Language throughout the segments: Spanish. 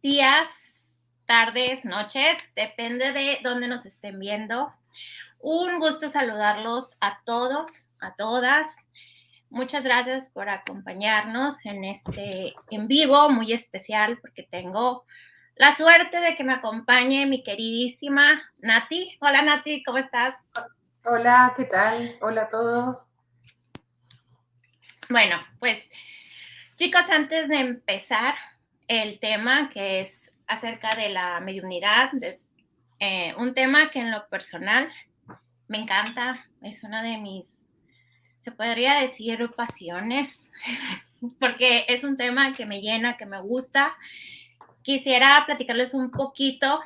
días, tardes, noches, depende de dónde nos estén viendo. Un gusto saludarlos a todos, a todas. Muchas gracias por acompañarnos en este en vivo muy especial porque tengo la suerte de que me acompañe mi queridísima Nati. Hola Nati, ¿cómo estás? Hola, ¿qué tal? Hola a todos. Bueno, pues chicos, antes de empezar el tema que es acerca de la mediunidad, un tema que en lo personal me encanta, es una de mis, se podría decir, pasiones, porque es un tema que me llena, que me gusta. Quisiera platicarles un poquito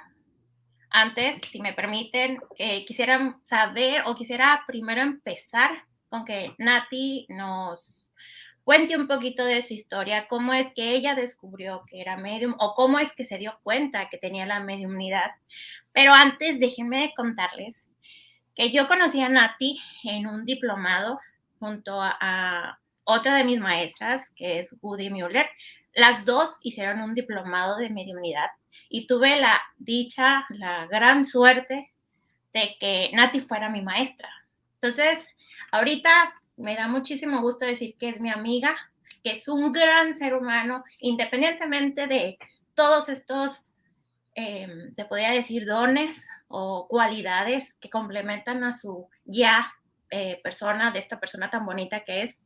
antes, si me permiten, que quisiera saber o quisiera primero empezar con que Nati nos cuente un poquito de su historia, cómo es que ella descubrió que era medium o cómo es que se dio cuenta que tenía la mediumnidad. Pero antes déjenme contarles que yo conocí a Nati en un diplomado junto a otra de mis maestras, que es Woody Mueller. Las dos hicieron un diplomado de mediunidad y tuve la dicha, la gran suerte de que Nati fuera mi maestra. Entonces, ahorita me da muchísimo gusto decir que es mi amiga, que es un gran ser humano, independientemente de todos estos te podría decir, dones o cualidades que complementan a su ya persona, de esta persona tan bonita que es.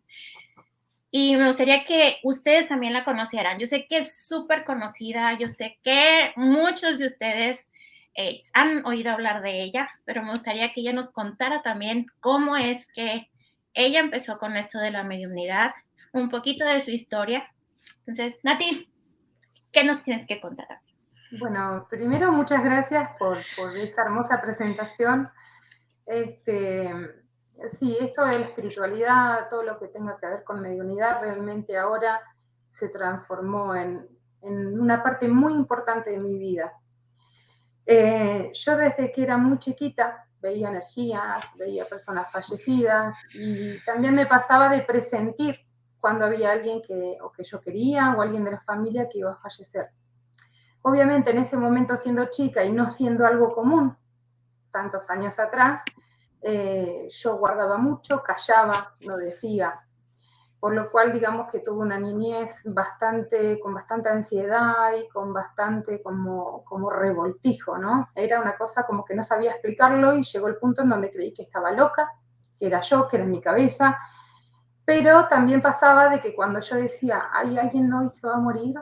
Y me gustaría que ustedes también la conocieran. Yo sé que es súper conocida, yo sé que muchos de ustedes han oído hablar de ella, pero me gustaría que ella nos contara también cómo es que ella empezó con esto de la mediunidad, un poquito de su historia. Entonces, Nati, ¿qué nos tienes que contar? Bueno, primero muchas gracias por esa hermosa presentación. Sí, esto de la espiritualidad, todo lo que tenga que ver con mediunidad, realmente ahora se transformó en una parte muy importante de mi vida. Yo desde que era muy chiquita veía energías, veía personas fallecidas y también me pasaba de presentir cuando había alguien que yo quería o alguien de la familia que iba a fallecer. Obviamente en ese momento siendo chica y no siendo algo común, tantos años atrás, yo guardaba mucho, callaba, no decía, por lo cual digamos que tuve una niñez con bastante ansiedad y con bastante como revoltijo, ¿no? Era una cosa como que no sabía explicarlo y llegó el punto en donde creí que estaba loca, que era yo, que era en mi cabeza, pero también pasaba de que cuando yo decía, hay alguien hoy se va a morir,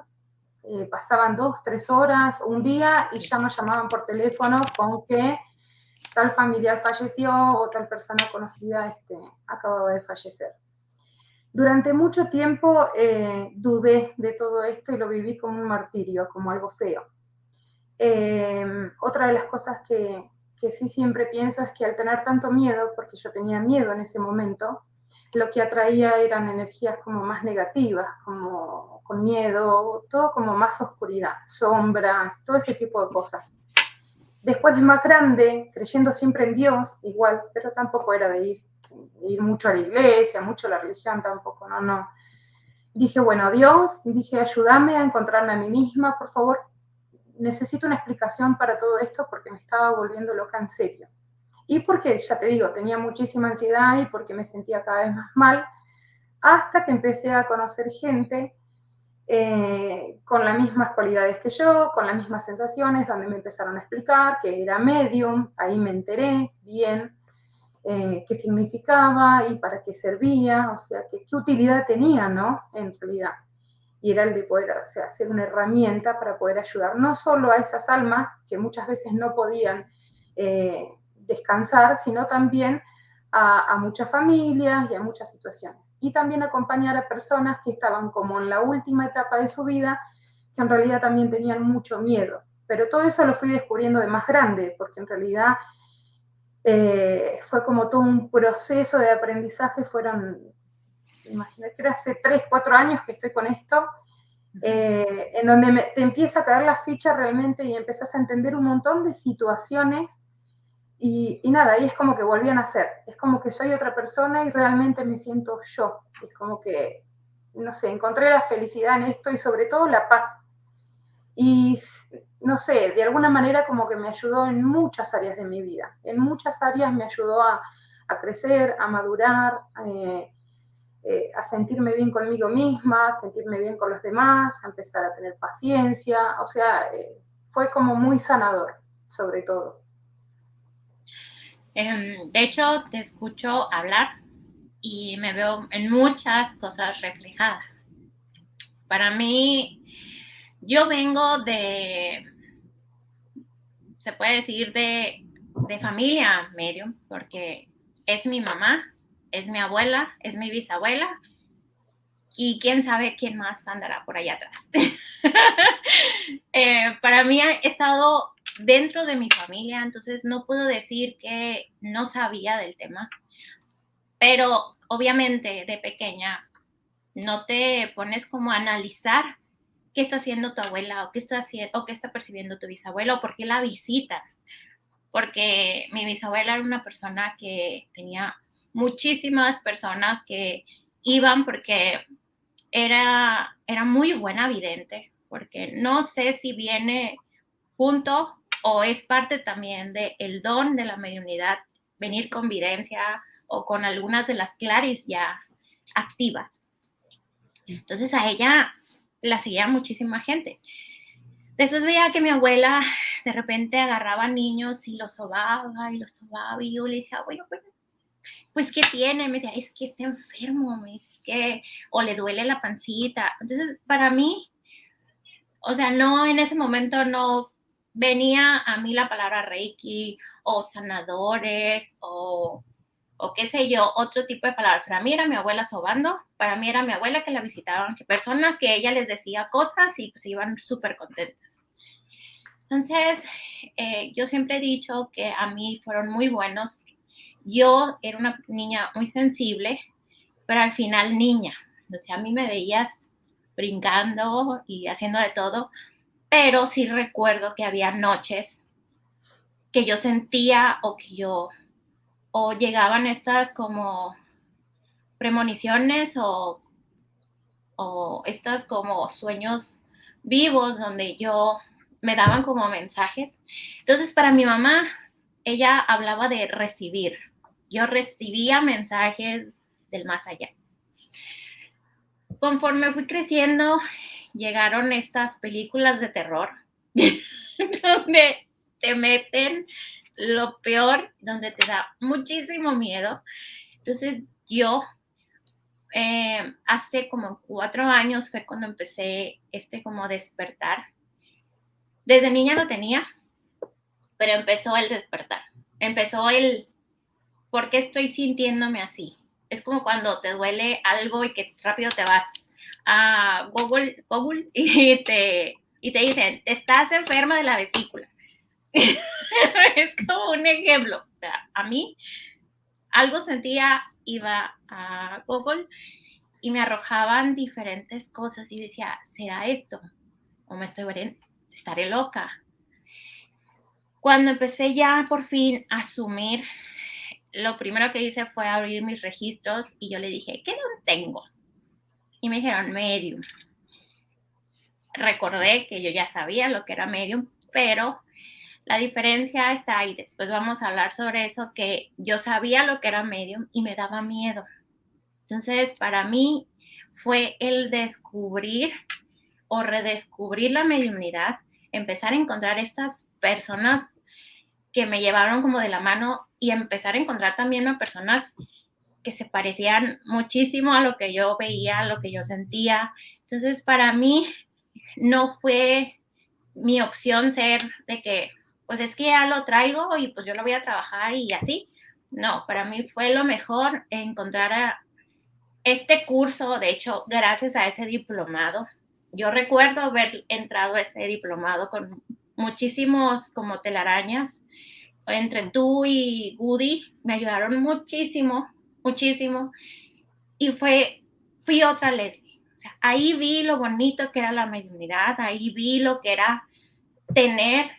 pasaban 2, 3 horas, un día y ya nos llamaban por teléfono con que tal familiar falleció o tal persona conocida acababa de fallecer. Durante mucho tiempo dudé de todo esto y lo viví como un martirio, como algo feo. Otra de las cosas que sí siempre pienso es que al tener tanto miedo, porque yo tenía miedo en ese momento, lo que atraía eran energías como más negativas, como con miedo, todo como más oscuridad, sombras, todo ese tipo de cosas. Después de más grande, creyendo siempre en Dios, igual, pero tampoco era de ir mucho a la iglesia, mucho a la religión tampoco, no. Dije, bueno, Dios, dije, ayúdame a encontrarme a mí misma, por favor, necesito una explicación para todo esto porque me estaba volviendo loca en serio. Y porque, ya te digo, tenía muchísima ansiedad y porque me sentía cada vez más mal, hasta que empecé a conocer gente con las mismas cualidades que yo, con las mismas sensaciones, donde me empezaron a explicar que era medium, ahí me enteré bien qué significaba y para qué servía, o sea, qué utilidad tenía, ¿no? En realidad. Y era el de poder, o sea, ser una herramienta para poder ayudar no solo a esas almas que muchas veces no podían descansar, sino también a muchas familias y a muchas situaciones. Y también acompañar a personas que estaban como en la última etapa de su vida, que en realidad también tenían mucho miedo. Pero todo eso lo fui descubriendo de más grande, porque en realidad fue como todo un proceso de aprendizaje, imagínate que era hace 3, 4 años que estoy con esto, en donde te empieza a caer la ficha realmente y empezás a entender un montón de situaciones y nada, y es como que volví a nacer, es como que soy otra persona y realmente me siento yo, es como que, no sé, encontré la felicidad en esto y sobre todo la paz. y no sé, de alguna manera como que me ayudó en muchas áreas de mi vida. En muchas áreas me ayudó a crecer, a madurar, a sentirme bien conmigo misma, a sentirme bien con los demás, a empezar a tener paciencia. O sea, fue como muy sanador, sobre todo. De hecho, te escucho hablar y me veo en muchas cosas reflejadas. Para mí, yo vengo se puede decir, de familia medium, porque es mi mamá, es mi abuela, es mi bisabuela y quién sabe quién más andará por allá atrás. Para mí ha estado dentro de mi familia, entonces no puedo decir que no sabía del tema, pero obviamente de pequeña no te pones como a analizar qué está haciendo tu abuela o qué está haciendo o qué está percibiendo tu bisabuela o por qué la visita. Porque mi bisabuela era una persona que tenía muchísimas personas que iban porque era muy buena vidente, porque no sé si viene junto o es parte también del don de la mediunidad, venir con videncia o con algunas de las claris ya activas. Entonces a ella la seguía muchísima gente. Después veía que mi abuela de repente agarraba niños y los sobaba y yo le decía, bueno, pues ¿qué tiene? Me decía, es que está enfermo, me dice, es que, o le duele la pancita. Entonces, para mí, o sea, no, en ese momento no venía a mí la palabra Reiki o sanadores o qué sé yo, otro tipo de palabras. Para mí era mi abuela sobando, para mí era mi abuela que la visitaban, que personas que ella les decía cosas y pues iban súper contentas. Entonces, yo siempre he dicho que a mí fueron muy buenos. Yo era una niña muy sensible, pero al final niña. O sea, a mí me veías brincando y haciendo de todo, pero sí recuerdo que había noches que yo sentía o llegaban estas como premoniciones o estas como sueños vivos donde yo me daban como mensajes. Entonces, para mi mamá, ella hablaba de recibir. Yo recibía mensajes del más allá. Conforme fui creciendo, llegaron estas películas de terror donde te meten lo peor, donde te da muchísimo miedo. Entonces, yo hace como 4 años fue cuando empecé como despertar. Desde niña lo tenía, pero empezó el despertar. Empezó ¿por qué estoy sintiéndome así? Es como cuando te duele algo y que rápido te vas a Google y te dicen, estás enferma de la vesícula. Es como un ejemplo. O sea, a mí algo sentía, iba a Google y me arrojaban diferentes cosas y decía, ¿será esto? ¿O estaré loca? Cuando empecé ya por fin a asumir, lo primero que hice fue abrir mis registros y yo le dije, ¿qué don tengo? Y me dijeron, medium. Recordé que yo ya sabía lo que era medium, pero la diferencia está ahí. Después vamos a hablar sobre eso, que yo sabía lo que era medium y me daba miedo. Entonces, para mí fue el descubrir o redescubrir la mediunidad, empezar a encontrar estas personas que me llevaron como de la mano y empezar a encontrar también a personas que se parecían muchísimo a lo que yo veía, a lo que yo sentía. Entonces, para mí no fue mi opción ser de que, pues es que ya lo traigo y pues yo lo voy a trabajar y así. No, para mí fue lo mejor encontrar a este curso, de hecho, gracias a ese diplomado. Yo recuerdo haber entrado a ese diplomado con muchísimos como telarañas. Entre tú y Woody me ayudaron muchísimo, muchísimo. Y fui otra Leslie. O sea, ahí vi lo bonito que era la mediunidad, ahí vi lo que era tener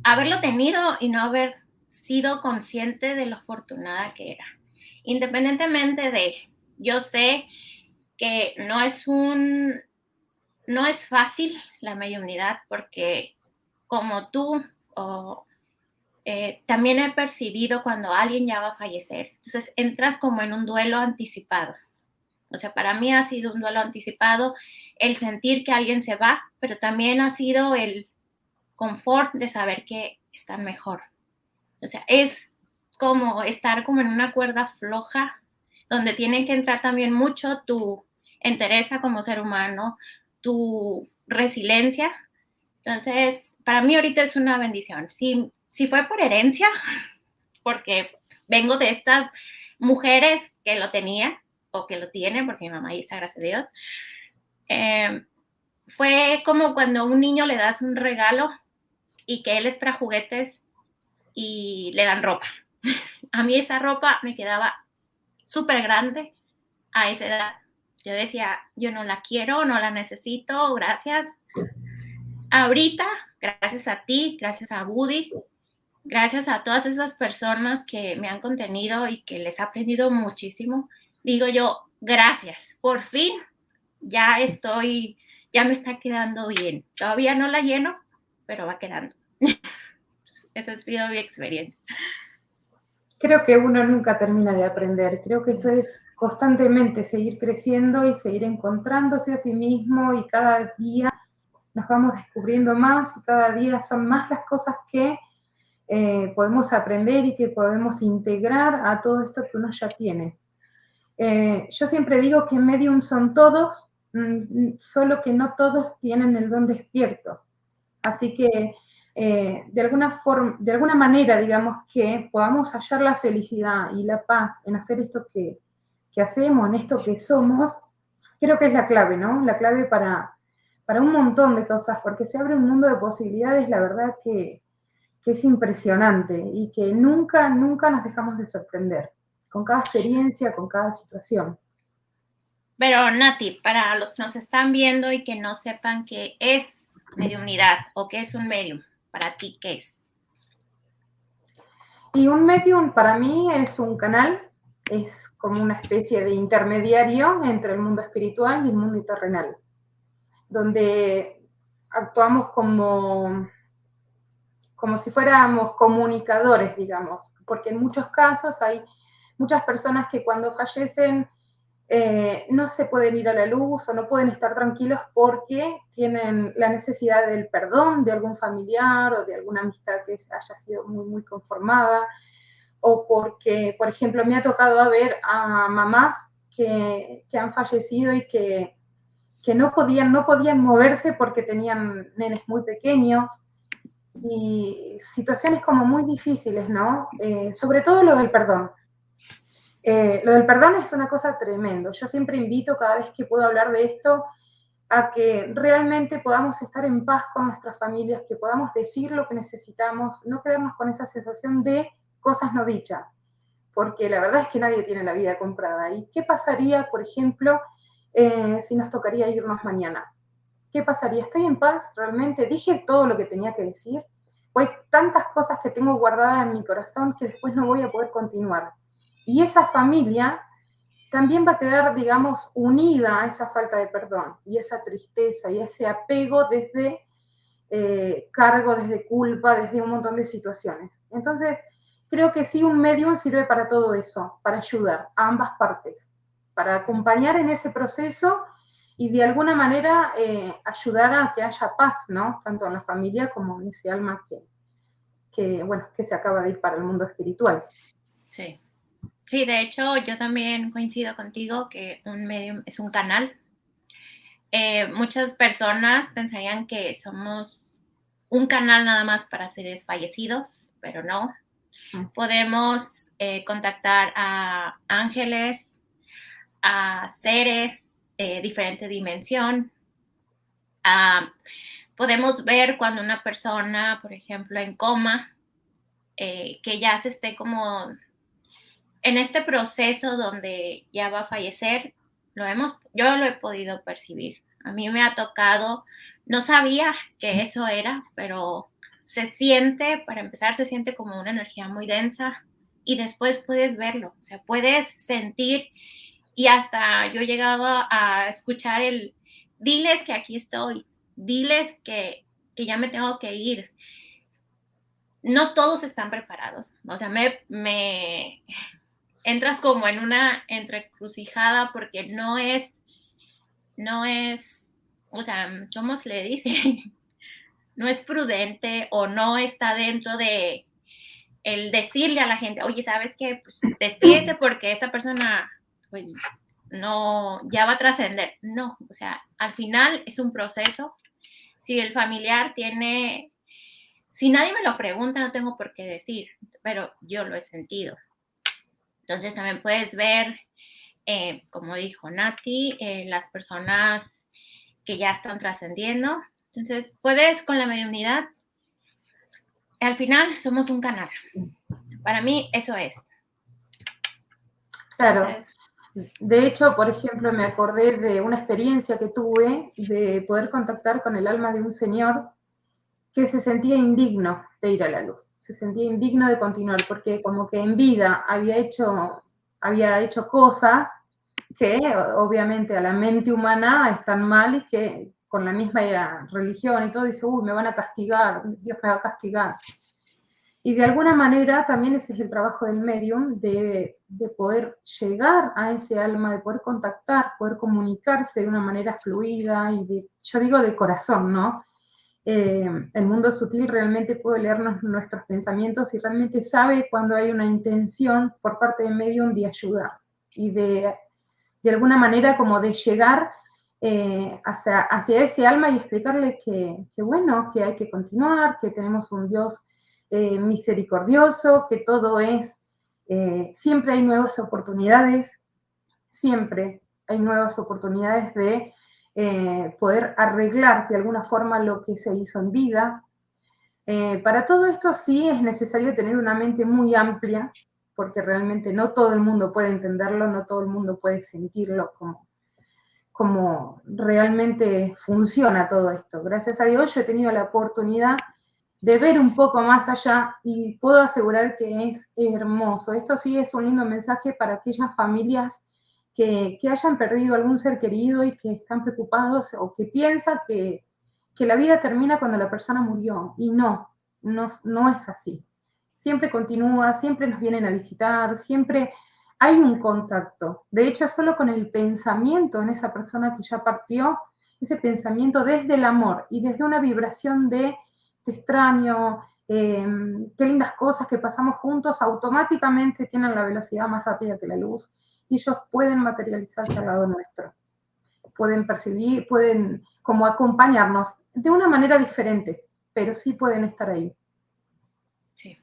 haberlo tenido y no haber sido consciente de lo afortunada que era. Independientemente yo sé que no es un no es fácil la mediunidad porque como tú, también he percibido cuando alguien ya va a fallecer. Entonces entras como en un duelo anticipado. O sea, para mí ha sido un duelo anticipado el sentir que alguien se va, pero también ha sido el confort de saber que están mejor. O sea, es como estar como en una cuerda floja, donde tiene que entrar también mucho tu entereza como ser humano, tu resiliencia. Entonces, para mí ahorita es una bendición. Si fue por herencia, porque vengo de estas mujeres que lo tenían o que lo tienen, porque mi mamá está, gracias a Dios, eh, fue como cuando a un niño le das un regalo y que él espera juguetes y le dan ropa. A mí esa ropa me quedaba súper grande a esa edad. Yo decía, yo no la quiero, no la necesito, gracias. Ahorita, gracias a ti, gracias a Woody, gracias a todas esas personas que me han contenido y que les he aprendido muchísimo, digo yo, gracias, por fin ya me está quedando bien. Todavía no la lleno, pero va quedando. Esa ha sido mi experiencia. Creo que uno nunca termina de aprender. Creo que esto es constantemente seguir creciendo y seguir encontrándose a sí mismo, y cada día nos vamos descubriendo más y cada día son más las cosas que podemos aprender y que podemos integrar a todo esto que uno ya tiene. Yo siempre digo que medium son todos, solo que no todos tienen el don despierto. Así que de alguna manera, digamos, que podamos hallar la felicidad y la paz en hacer esto que hacemos, en esto que somos, creo que es la clave, ¿no? La clave para un montón de cosas, porque se abre un mundo de posibilidades, la verdad que es impresionante y que nunca, nunca nos dejamos de sorprender con cada experiencia, con cada situación. Pero Nati, para los que nos están viendo y que no sepan qué es mediumnidad o qué es un medium, para ti, ¿qué es? Y un medium para mí es un canal, es como una especie de intermediario entre el mundo espiritual y el mundo terrenal, donde actuamos como si fuéramos comunicadores, digamos, porque en muchos casos hay muchas personas que cuando fallecen no se pueden ir a la luz o no pueden estar tranquilos porque tienen la necesidad del perdón de algún familiar o de alguna amistad que haya sido muy, muy conformada, o porque, por ejemplo, me ha tocado ver a mamás que han fallecido y que no podían moverse porque tenían nenes muy pequeños, y situaciones como muy difíciles, ¿no? Sobre todo lo del perdón. Lo del perdón es una cosa tremenda. Yo siempre invito cada vez que puedo hablar de esto a que realmente podamos estar en paz con nuestras familias, que podamos decir lo que necesitamos, no quedarnos con esa sensación de cosas no dichas, porque la verdad es que nadie tiene la vida comprada. ¿Y qué pasaría, por ejemplo, si nos tocaría irnos mañana? ¿Qué pasaría? ¿Estoy en paz? ¿Realmente dije todo lo que tenía que decir? ¿O hay tantas cosas que tengo guardadas en mi corazón que después no voy a poder continuar? Y esa familia también va a quedar, digamos, unida a esa falta de perdón y esa tristeza y ese apego desde cargo, desde culpa, desde un montón de situaciones. Entonces, creo que sí, un medium sirve para todo eso, para ayudar a ambas partes, para acompañar en ese proceso y de alguna manera ayudar a que haya paz, ¿no? Tanto en la familia como en ese alma bueno, que se acaba de ir para el mundo espiritual. Sí. Sí, de hecho, yo también coincido contigo que un medium es un canal. Muchas personas pensarían que somos un canal nada más para seres fallecidos, pero no. Podemos contactar a ángeles, a seres diferente dimensión. Podemos ver cuando una persona, por ejemplo, en coma, que ya se esté como en este proceso donde ya va a fallecer, yo lo he podido percibir. A mí me ha tocado, no sabía que eso era, pero se siente, para empezar, se siente como una energía muy densa y después puedes verlo, o sea, puedes sentir y hasta yo he llegado a escuchar diles que aquí estoy, diles que ya me tengo que ir. No todos están preparados. O sea, me entras como en una entrecrucijada porque no es, o sea, ¿cómo se le dice? No es prudente o no está dentro de el decirle a la gente, oye, ¿sabes qué? Pues despídete porque esta persona, pues, no, ya va a trascender. No, o sea, al final es un proceso. Si el familiar tiene, si nadie me lo pregunta, no tengo por qué decir, pero yo lo he sentido. Entonces también puedes ver, como dijo Nati, las personas que ya están trascendiendo. Entonces, puedes con la mediunidad, al final somos un canal. Para mí eso es. Claro. Entonces, De hecho, por ejemplo, me acordé de una experiencia que tuve de poder contactar con el alma de un señor que se sentía indigno de ir a la luz, se sentía indigno de continuar, porque como que en vida había hecho cosas que obviamente a la mente humana están mal y que con la misma religión y todo dice, uy, me van a castigar, Dios me va a castigar. Y de alguna manera también ese es el trabajo del medium, de poder llegar a ese alma, de poder contactar, poder comunicarse de una manera fluida y yo digo de corazón, ¿no? El mundo sutil realmente puede leernos nuestros pensamientos y realmente sabe cuando hay una intención por parte del medium de ayudar y de alguna manera como de llegar hacia ese alma y explicarle que bueno, que hay que continuar, que tenemos un Dios misericordioso, que todo es, siempre hay nuevas oportunidades, siempre hay nuevas oportunidades de poder arreglar de alguna forma lo que se hizo en vida. Para todo esto sí es necesario tener una mente muy amplia, porque realmente no todo el mundo puede entenderlo, no todo el mundo puede sentirlo como realmente funciona todo esto. Gracias a Dios yo he tenido la oportunidad de ver un poco más allá y puedo asegurar que es hermoso. Esto sí es un lindo mensaje para aquellas familias que hayan perdido algún ser querido y que están preocupados o que piensan que la vida termina cuando la persona murió. Y no es así. Siempre continúa, siempre nos vienen a visitar, siempre hay un contacto. De hecho, solo con el pensamiento en esa persona que ya partió, ese pensamiento desde el amor y desde una vibración de te extraño, qué lindas cosas que pasamos juntos, automáticamente tienen la velocidad más rápida que la luz y ellos pueden materializarse al lado nuestro. Pueden percibir, pueden como acompañarnos de una manera diferente, pero sí pueden estar ahí. sí.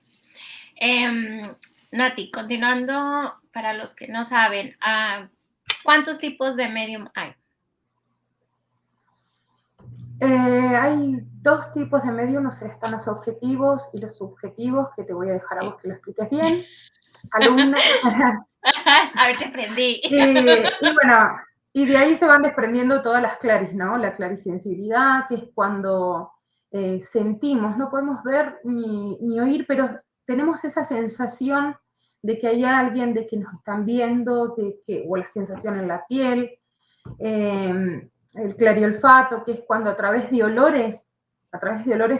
Nati, continuando, para los que no saben, ¿cuántos tipos de medium hay? Hay dos tipos de medium, o sea, están los objetivos y los subjetivos, que te voy a dejar a vos que lo expliques bien, alumna. A ver si aprendí. Y bueno, y de ahí se van desprendiendo todas las claris, ¿no? La clarisensibilidad, que es cuando sentimos, no podemos ver ni oír, pero tenemos esa sensación de que hay alguien, de que nos están viendo, o la sensación en la piel. El clariolfato, que es cuando a través de olores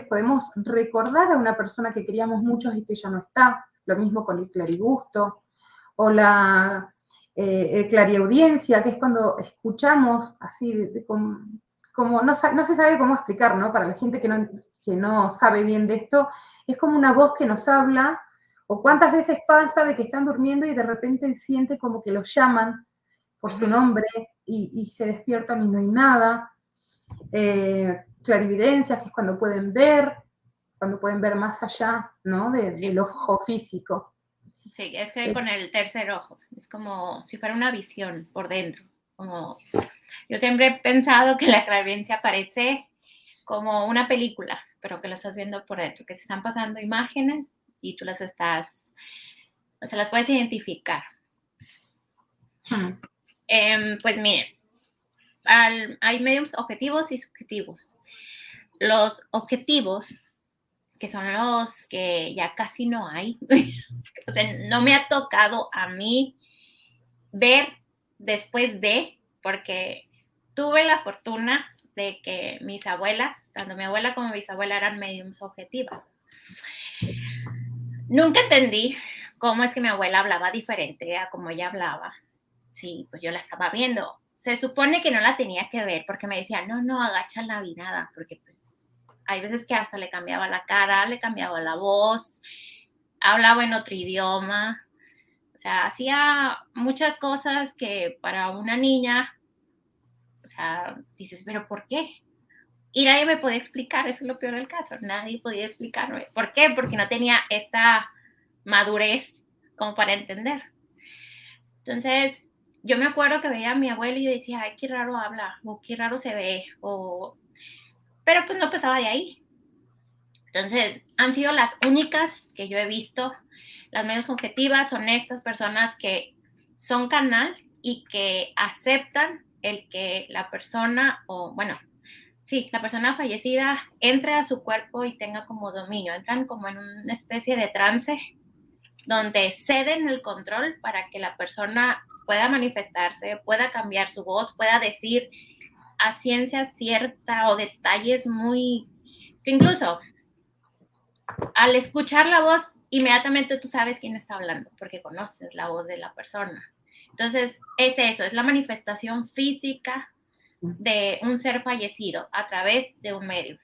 podemos recordar a una persona que queríamos mucho y que ya no está. Lo mismo con el clarigusto. O el clariaudiencia, que es cuando escuchamos así, como no se sabe cómo explicar, ¿no? Para la gente que no sabe bien de esto, es como una voz que nos habla, o cuántas veces pasa de que están durmiendo y de repente siente como que los llaman por su nombre y se despiertan y no hay nada. Clarividencia, que es cuando pueden ver más allá, ¿no? Del ojo físico. Sí, es que con el tercer ojo, es como si fuera una visión por dentro. Como, yo siempre he pensado que la clarividencia parece como una película, pero que lo estás viendo por dentro, que te están pasando imágenes y tú las estás, o sea, las puedes identificar. Pues miren, hay medios objetivos y subjetivos. Los objetivos, que son los que ya casi no hay, o sea, no me ha tocado a mí ver después de, porque tuve la fortuna de que mis abuelas, tanto mi abuela como mi bisabuela, eran mediums objetivas. Nunca entendí cómo es que mi abuela hablaba diferente a como ella hablaba. Sí, pues yo la estaba viendo. Se supone que no la tenía que ver porque me decía, no, no, agacha la mirada, porque pues hay veces que hasta le cambiaba la cara, le cambiaba la voz, hablaba en otro idioma, o sea, hacía muchas cosas que para una niña, o sea, dices, pero ¿por qué? Y nadie me podía explicar, eso es lo peor del caso, nadie podía explicarme. ¿Por qué? Porque no tenía esta madurez como para entender. Entonces, yo me acuerdo que veía a mi abuelo y yo decía, ay, qué raro habla, o qué raro se ve, o... pero pues no pasaba de ahí. Entonces, han sido las únicas que yo he visto. Las medios objetivas son estas personas que son canal y que aceptan el que la persona, o bueno, sí, la persona fallecida entre a su cuerpo y tenga como dominio, entran como en una especie de trance donde ceden el control para que la persona pueda manifestarse, pueda cambiar su voz, pueda decir a ciencia cierta o detalles muy, que incluso al escuchar la voz, inmediatamente tú sabes quién está hablando, porque conoces la voz de la persona. Entonces, es eso, es la manifestación física de un ser fallecido a través de un medium.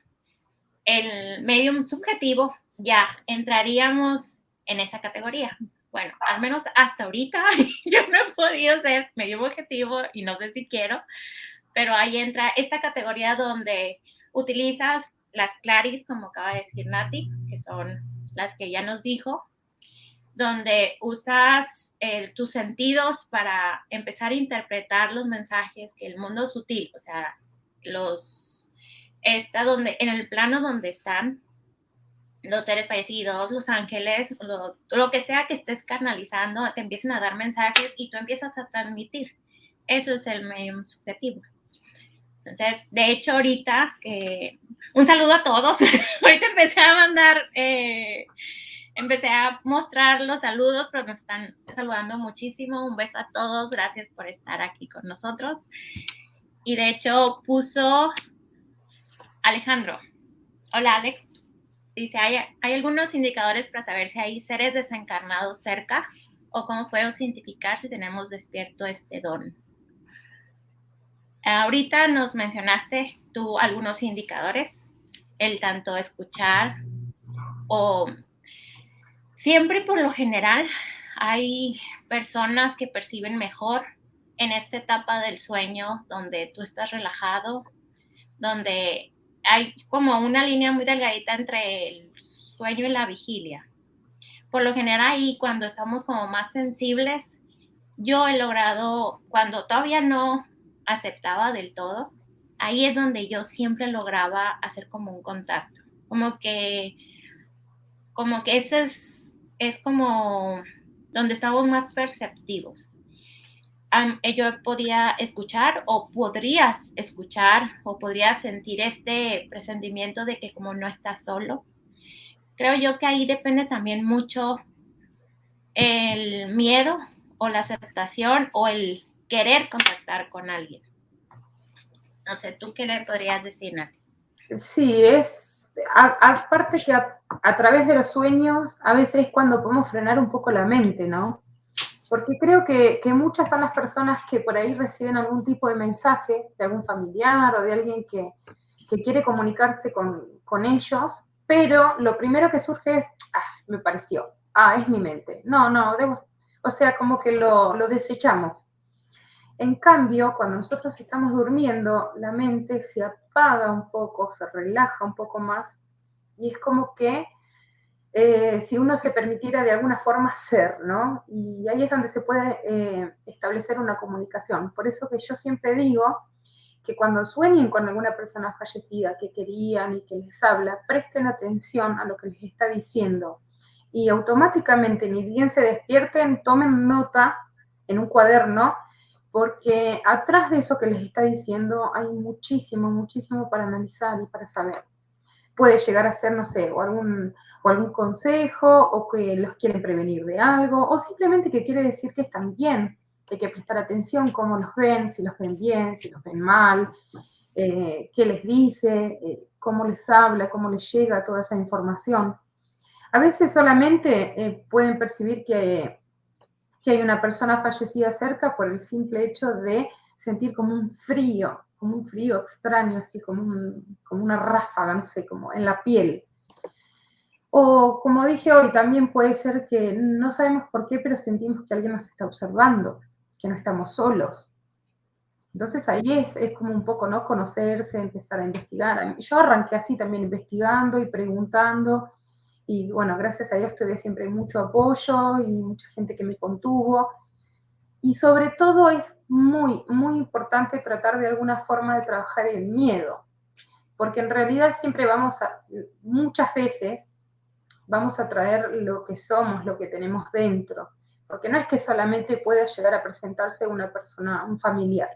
El medium subjetivo ya entraríamos en esa categoría. Bueno, al menos hasta ahorita yo no he podido ser medium objetivo y no sé si quiero, pero ahí entra esta categoría donde utilizas las claris, como acaba de decir Nati, que son las que ya nos dijo, donde usas tus sentidos para empezar a interpretar los mensajes que el mundo sutil, o sea, está donde, en el plano donde están los seres fallecidos, los ángeles, lo que sea que estés canalizando, te empiezan a dar mensajes y tú empiezas a transmitir. Eso es el medium subjetivo. Entonces, de hecho, ahorita, un saludo a todos. Ahorita empecé a mostrar los saludos, pero nos están saludando muchísimo. Un beso a todos, gracias por estar aquí con nosotros. Y de hecho puso Alejandro. Hola, Alex. Dice, ¿hay algunos indicadores para saber si hay seres desencarnados cerca o cómo podemos identificar si tenemos despierto este don? Ahorita nos mencionaste tú algunos indicadores, el tanto escuchar o siempre por lo general hay personas que perciben mejor en esta etapa del sueño donde tú estás relajado, donde hay como una línea muy delgadita entre el sueño y la vigilia. Por lo general ahí cuando estamos como más sensibles, yo he logrado, cuando todavía no aceptaba del todo, ahí es donde yo siempre lograba hacer como un contacto, como que ese es como donde estamos más perceptivos. Yo podía escuchar o podrías escuchar o podrías sentir este presentimiento de que como no estás solo. Creo yo que ahí depende también mucho el miedo o la aceptación o el querer contactar con alguien. No sé, ¿tú qué le podrías decir, Nati? Sí, aparte que a través de los sueños a veces es cuando podemos frenar un poco la mente, ¿no? Porque creo que muchas son las personas que por ahí reciben algún tipo de mensaje de algún familiar o de alguien que quiere comunicarse con ellos, pero lo primero que surge es, me pareció, es mi mente. No, o sea, como que lo desechamos. En cambio, cuando nosotros estamos durmiendo, la mente se apaga un poco, se relaja un poco más y es como que si uno se permitiera de alguna forma ser, ¿no? Y ahí es donde se puede establecer una comunicación. Por eso que yo siempre digo que cuando sueñen con alguna persona fallecida que querían y que les habla, presten atención a lo que les está diciendo y automáticamente, ni bien se despierten, tomen nota en un cuaderno, porque atrás de eso que les está diciendo hay muchísimo, muchísimo para analizar y para saber. Puede llegar a ser, no sé, o algún consejo, o que los quieren prevenir de algo, o simplemente que quiere decir que están bien, Hay que prestar atención cómo los ven, si los ven bien, si los ven mal, qué les dice, cómo les habla, cómo les llega toda esa información. A veces solamente pueden percibir que hay una persona fallecida cerca por el simple hecho de sentir como un frío extraño, así como una ráfaga, no sé, como en la piel. O como dije hoy, también puede ser que no sabemos por qué, pero sentimos que alguien nos está observando, que no estamos solos. Entonces ahí es como un poco, ¿no? Conocerse, empezar a investigar. Yo arranqué así también investigando y preguntando. Y bueno, gracias a Dios tuve siempre mucho apoyo y mucha gente que me contuvo. Y sobre todo es muy, muy importante tratar de alguna forma de trabajar el miedo, porque en realidad siempre muchas veces vamos a traer lo que somos, lo que tenemos dentro, porque no es que solamente pueda llegar a presentarse una persona, un familiar.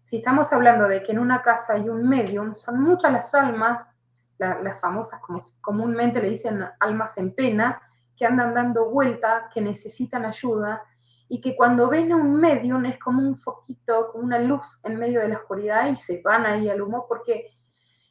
Si estamos hablando de que en una casa hay un medium, son muchas las almas, las famosas, como comúnmente le dicen, almas en pena, que andan dando vuelta, que necesitan ayuda, y que cuando ven a un medium es como un foquito, como una luz en medio de la oscuridad y se van ahí al humo porque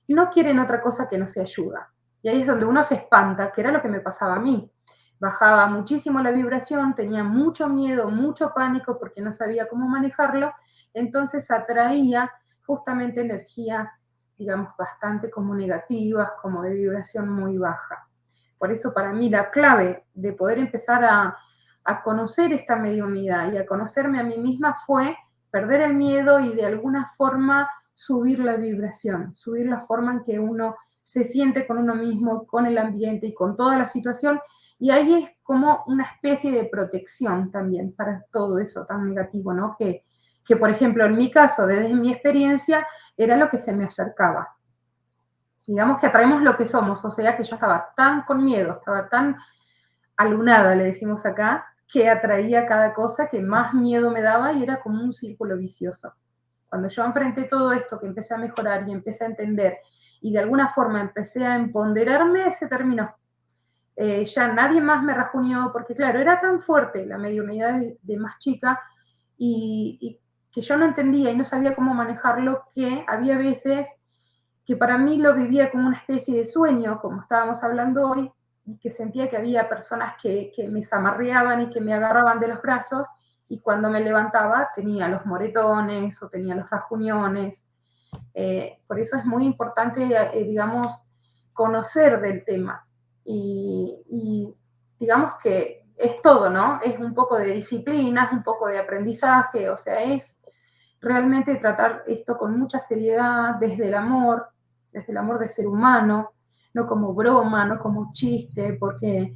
no quieren otra cosa que no sea ayuda. Y ahí es donde uno se espanta, que era lo que me pasaba a mí. Bajaba muchísimo la vibración, tenía mucho miedo, mucho pánico porque no sabía cómo manejarlo, entonces atraía justamente energías, digamos, bastante como negativas, como de vibración muy baja. Por eso para mí la clave de poder empezar a conocer esta mediunidad y a conocerme a mí misma fue perder el miedo y de alguna forma subir la vibración, subir la forma en que uno se siente con uno mismo, con el ambiente y con toda la situación. Y ahí es como una especie de protección también para todo eso tan negativo, ¿no? Que por ejemplo, en mi caso, desde mi experiencia, era lo que se me acercaba. Digamos que atraemos lo que somos, o sea que yo estaba tan con miedo, estaba tan alunada, le decimos acá, que atraía cada cosa que más miedo me daba y era como un círculo vicioso. Cuando yo enfrenté todo esto, que empecé a mejorar y empecé a entender y de alguna forma empecé a empoderarme, se terminó. Ya nadie más me rajuñó, porque claro, era tan fuerte la mediunidad de más chica y que yo no entendía y no sabía cómo manejarlo, que había veces que para mí lo vivía como una especie de sueño, como estábamos hablando hoy, y que sentía que había personas que me zamarreaban y que me agarraban de los brazos, y cuando me levantaba tenía los moretones o tenía los rajuñones. Por eso es muy importante, digamos, conocer del tema. Y digamos que es todo, ¿no? Es un poco de disciplina, es un poco de aprendizaje, o sea, es realmente tratar esto con mucha seriedad, desde el amor de ser humano, no como broma, no como chiste, porque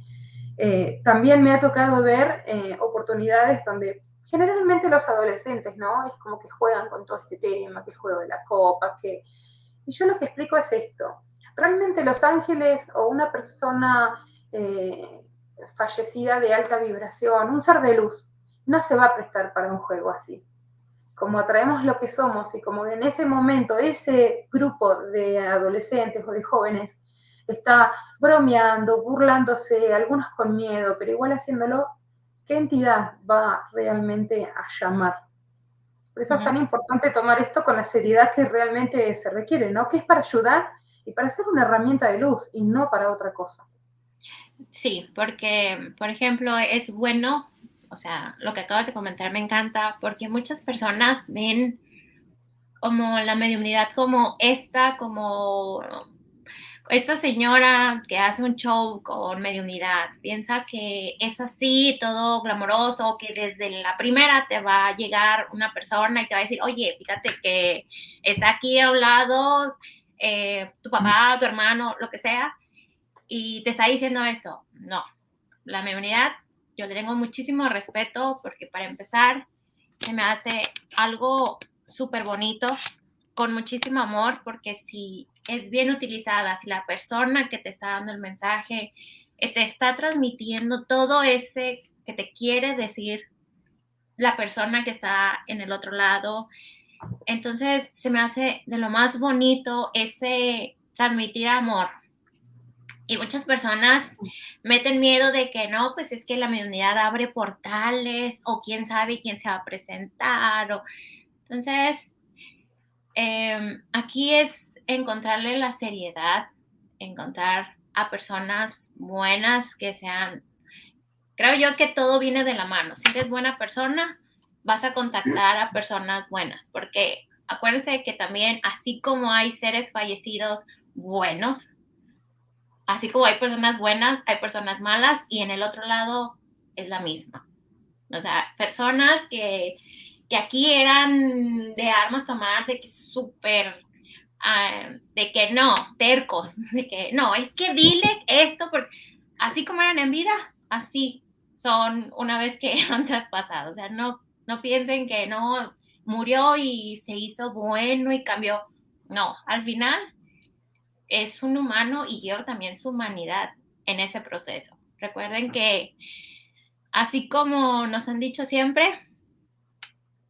también me ha tocado ver oportunidades donde generalmente los adolescentes, ¿no? Es como que juegan con todo este tema, que el juego de la copa, que... Y yo lo que explico es esto. Realmente los ángeles o una persona fallecida de alta vibración, un ser de luz, no se va a prestar para un juego así. Como atraemos lo que somos y como en ese momento ese grupo de adolescentes o de jóvenes está bromeando, burlándose, algunos con miedo, pero igual haciéndolo, ¿qué entidad va realmente a llamar? Por eso es tan importante tomar esto con la seriedad que realmente se requiere, ¿no? Que es para ayudar y para ser una herramienta de luz y no para otra cosa. Sí, porque, por ejemplo, es bueno, o sea, lo que acabas de comentar me encanta, porque muchas personas ven como la mediunidad como esta señora que hace un show con mediunidad, piensa que es así, todo glamoroso, que desde la primera te va a llegar una persona y te va a decir, oye, fíjate que está aquí a un lado tu papá, tu hermano, lo que sea, y te está diciendo esto. No, la mediunidad yo le tengo muchísimo respeto porque para empezar se me hace algo súper bonito, con muchísimo amor, porque si es bien utilizada, si la persona que te está dando el mensaje te está transmitiendo todo ese que te quiere decir la persona que está en el otro lado, entonces se me hace de lo más bonito ese transmitir amor. Y muchas personas meten miedo de que no, pues es que la mediunidad abre portales o quién sabe quién se va a presentar. Entonces, aquí es encontrarle la seriedad, encontrar a personas buenas que sean, creo yo que todo viene de la mano. Si eres buena persona, vas a contactar a personas buenas, porque acuérdense que también, así como hay seres fallecidos buenos, así como hay personas buenas, hay personas malas y en el otro lado es la misma. O sea, personas que aquí eran de armas tomar, de que súper, de que no, tercos, de que no, es que dile esto, porque así como eran en vida, así son una vez que han traspasado. O sea, no piensen que no murió y se hizo bueno y cambió. No, al final es un humano y lleva también su humanidad en ese proceso. Recuerden que así como nos han dicho siempre,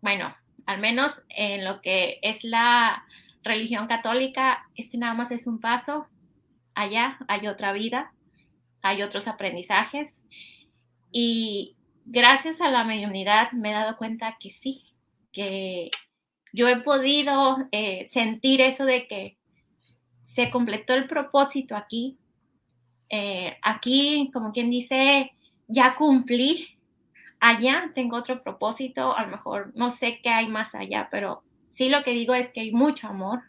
bueno, al menos en lo que es la religión católica, este nada más es un paso, allá hay otra vida, hay otros aprendizajes y gracias a la mediunidad me he dado cuenta que sí, que yo he podido sentir eso de que se completó el propósito aquí. Aquí, como quien dice, ya cumplí. Allá tengo otro propósito, a lo mejor no sé qué hay más allá, pero sí lo que digo es que hay mucho amor,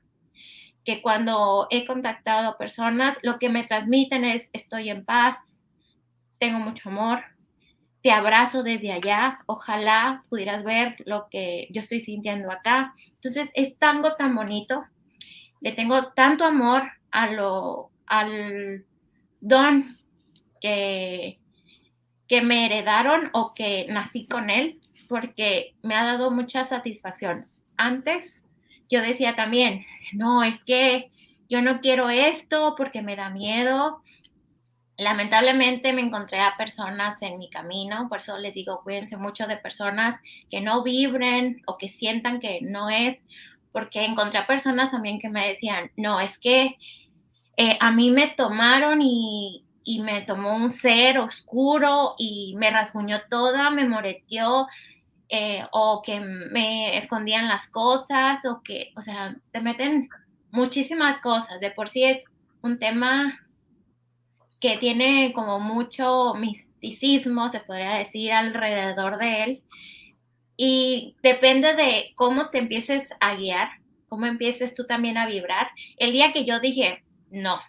que cuando he contactado a personas, lo que me transmiten es estoy en paz, tengo mucho amor, te abrazo desde allá, ojalá pudieras ver lo que yo estoy sintiendo acá. Entonces es algo tan bonito, le tengo tanto amor al don que me heredaron o que nací con él, porque me ha dado mucha satisfacción. Antes yo decía también, no, es que yo no quiero esto porque me da miedo. Lamentablemente me encontré a personas en mi camino, por eso les digo, cuídense mucho de personas que no vibren o que sientan que no es, porque encontré a personas también que me decían, no, es que a mí me tomaron y me tomó un ser oscuro y me rasguñó toda, me moreteó, o que me escondían las cosas, o que, o sea, te meten muchísimas cosas. De por sí es un tema que tiene como mucho misticismo, se podría decir, alrededor de él. Y depende de cómo te empieces a guiar, cómo empieces tú también a vibrar. El día que yo dije, no,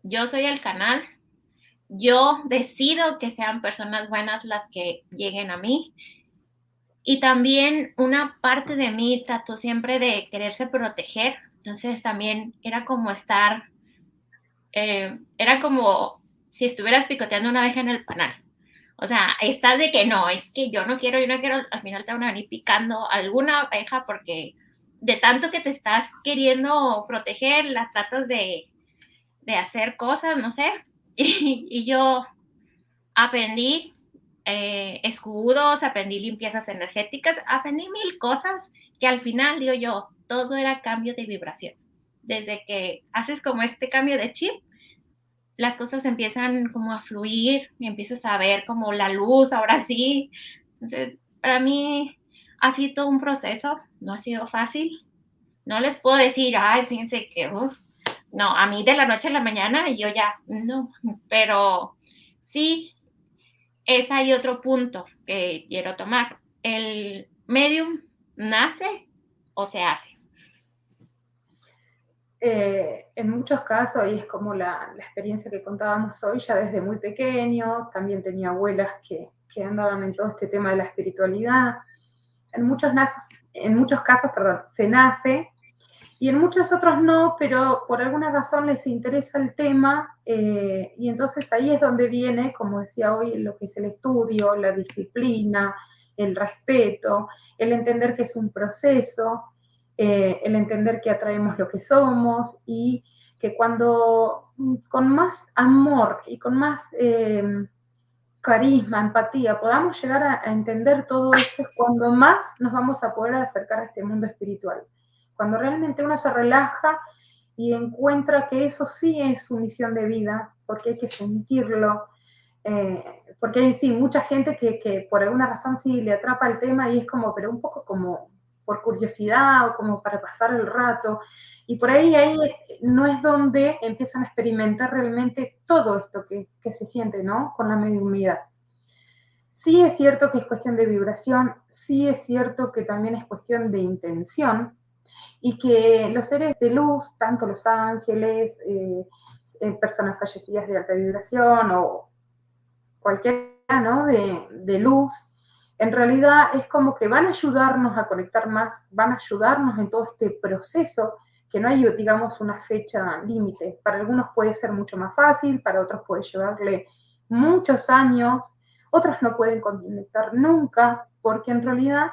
yo soy el canal, yo decido que sean personas buenas las que lleguen a mí. Y también una parte de mí trató siempre de quererse proteger. Entonces también era como estar, era como si estuvieras picoteando una abeja en el panal. O sea, estás de que no, es que yo no quiero, al final te van a venir picando alguna abeja porque de tanto que te estás queriendo proteger, la tratas de hacer cosas, no sé. Y yo aprendí escudos, aprendí limpiezas energéticas, aprendí mil cosas que al final, digo yo, todo era cambio de vibración. Desde que haces como este cambio de chip, las cosas empiezan como a fluir y empiezas a ver como la luz, ahora sí. Entonces, para mí ha sido todo un proceso, no ha sido fácil. No les puedo decir, ay, fíjense que, no, a mí de la noche a la mañana y yo ya, no, pero sí es ahí otro punto que quiero tomar. ¿El medium nace o se hace? En muchos casos, y es como la experiencia que contábamos hoy, ya desde muy pequeños, también tenía abuelas que andaban en todo este tema de la espiritualidad. En muchos casos, perdón, se nace y en muchos otros no, pero por alguna razón les interesa el tema y entonces ahí es donde viene, como decía hoy, lo que es el estudio, la disciplina, el respeto, el entender que es un proceso, el entender que atraemos lo que somos y que cuando con más amor y con más carisma, empatía, podamos llegar a entender todo esto, es cuando más nos vamos a poder acercar a este mundo espiritual. Cuando realmente uno se relaja y encuentra que eso sí es su misión de vida, porque hay que sentirlo, porque hay sí, mucha gente que por alguna razón sí le atrapa el tema y es como, pero un poco como por curiosidad o como para pasar el rato. Y por ahí no es donde empiezan a experimentar realmente todo esto que se siente, ¿no? Con la mediunidad. Sí es cierto que es cuestión de vibración, sí es cierto que también es cuestión de intención y que los seres de luz, tanto los ángeles, personas fallecidas de alta vibración o cualquiera, ¿no? de luz, en realidad es como que van a ayudarnos a conectar más, van a ayudarnos en todo este proceso, que no hay, digamos, una fecha límite. Para algunos puede ser mucho más fácil, para otros puede llevarle muchos años, otros no pueden conectar nunca, porque en realidad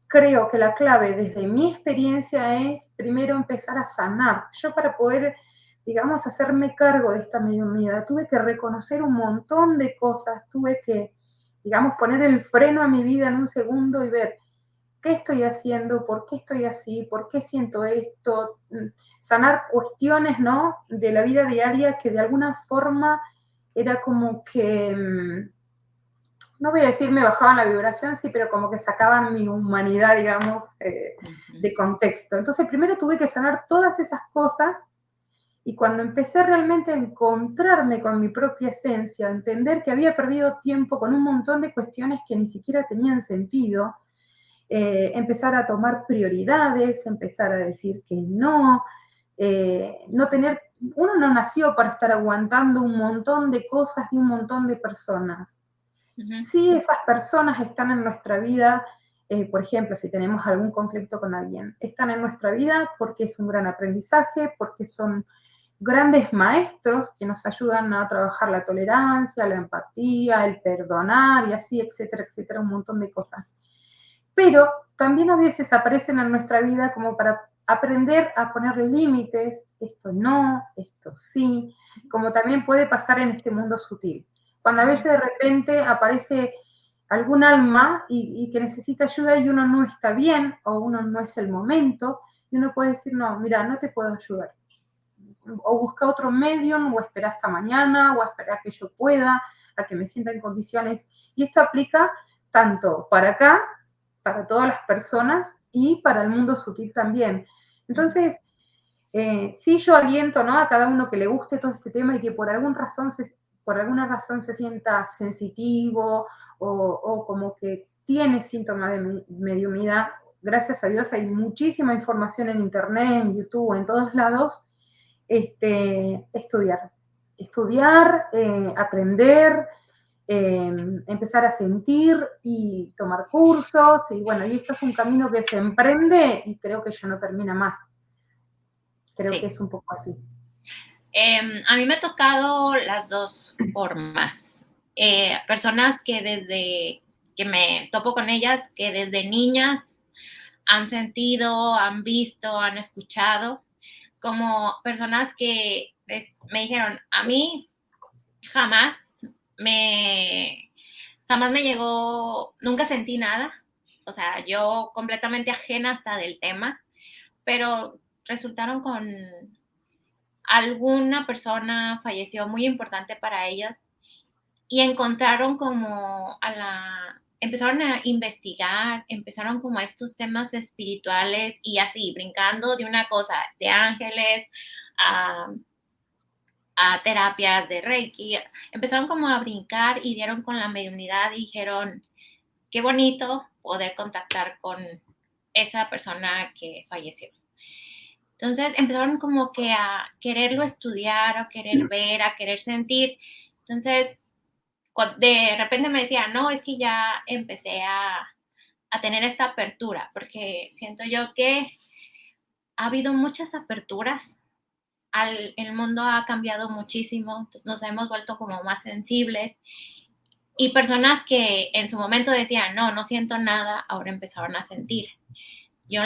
creo que la clave desde mi experiencia es primero empezar a sanar. Yo para poder, digamos, hacerme cargo de esta mediunidad, tuve que reconocer un montón de cosas, tuve que, digamos, poner el freno a mi vida en un segundo y ver qué estoy haciendo, por qué estoy así, por qué siento esto, sanar cuestiones, ¿no? De la vida diaria que de alguna forma era como que no voy a decir me bajaban la vibración, sí, pero como que sacaban mi humanidad, digamos, de contexto. Entonces, primero tuve que sanar todas esas cosas y cuando empecé realmente a encontrarme con mi propia esencia, a entender que había perdido tiempo con un montón de cuestiones que ni siquiera tenían sentido, empezar a tomar prioridades, empezar a decir que no, no tener, uno no nació para estar aguantando un montón de cosas de un montón de personas. Ujú. Si esas personas están en nuestra vida, por ejemplo, si tenemos algún conflicto con alguien, están en nuestra vida porque es un gran aprendizaje, porque son grandes maestros que nos ayudan a trabajar la tolerancia, la empatía, el perdonar y así, etcétera, etcétera, un montón de cosas. Pero también a veces aparecen en nuestra vida como para aprender a poner límites, esto no, esto sí, como también puede pasar en este mundo sutil. Cuando a veces de repente aparece algún alma y que necesita ayuda y uno no está bien o uno no es el momento, y uno puede decir, no, mira, no te puedo ayudar. O busca otro medium, o espera hasta mañana, o espera que yo pueda, a que me sienta en condiciones. Y esto aplica tanto para acá, para todas las personas, y para el mundo sutil también. Entonces, sí yo aliento, ¿no? A cada uno que le guste todo este tema y que por alguna razón se sienta sensitivo o como que tiene síntomas de mediunidad. Gracias a Dios hay muchísima información en internet, en YouTube, en todos lados. Estudiar, aprender, empezar a sentir y tomar cursos. Y bueno, y esto es un camino que se emprende y creo que ya no termina más. Creo que Sí. es un poco así. A mí me ha tocado las dos formas. Personas que desde que me topo con ellas, que desde niñas han sentido, han visto, han escuchado, como personas que me dijeron, a mí jamás me, jamás me llegó, nunca sentí nada, o sea, yo completamente ajena hasta del tema, pero resultaron con alguna persona falleció muy importante para ellas y encontraron como empezaron a investigar, empezaron como a estos temas espirituales y así, brincando de una cosa, de ángeles a, a terapias de Reiki, empezaron como a brincar y dieron con la mediunidad y dijeron, qué bonito poder contactar con esa persona que falleció. Entonces empezaron como que a quererlo estudiar, a querer ver, a querer sentir. Entonces, de repente me decía, no, es que ya empecé a tener esta apertura, porque siento yo que ha habido muchas aperturas, el mundo ha cambiado muchísimo, entonces nos hemos vuelto como más sensibles y personas que en su momento decían, no, no siento nada, ahora empezaron a sentir. Yo,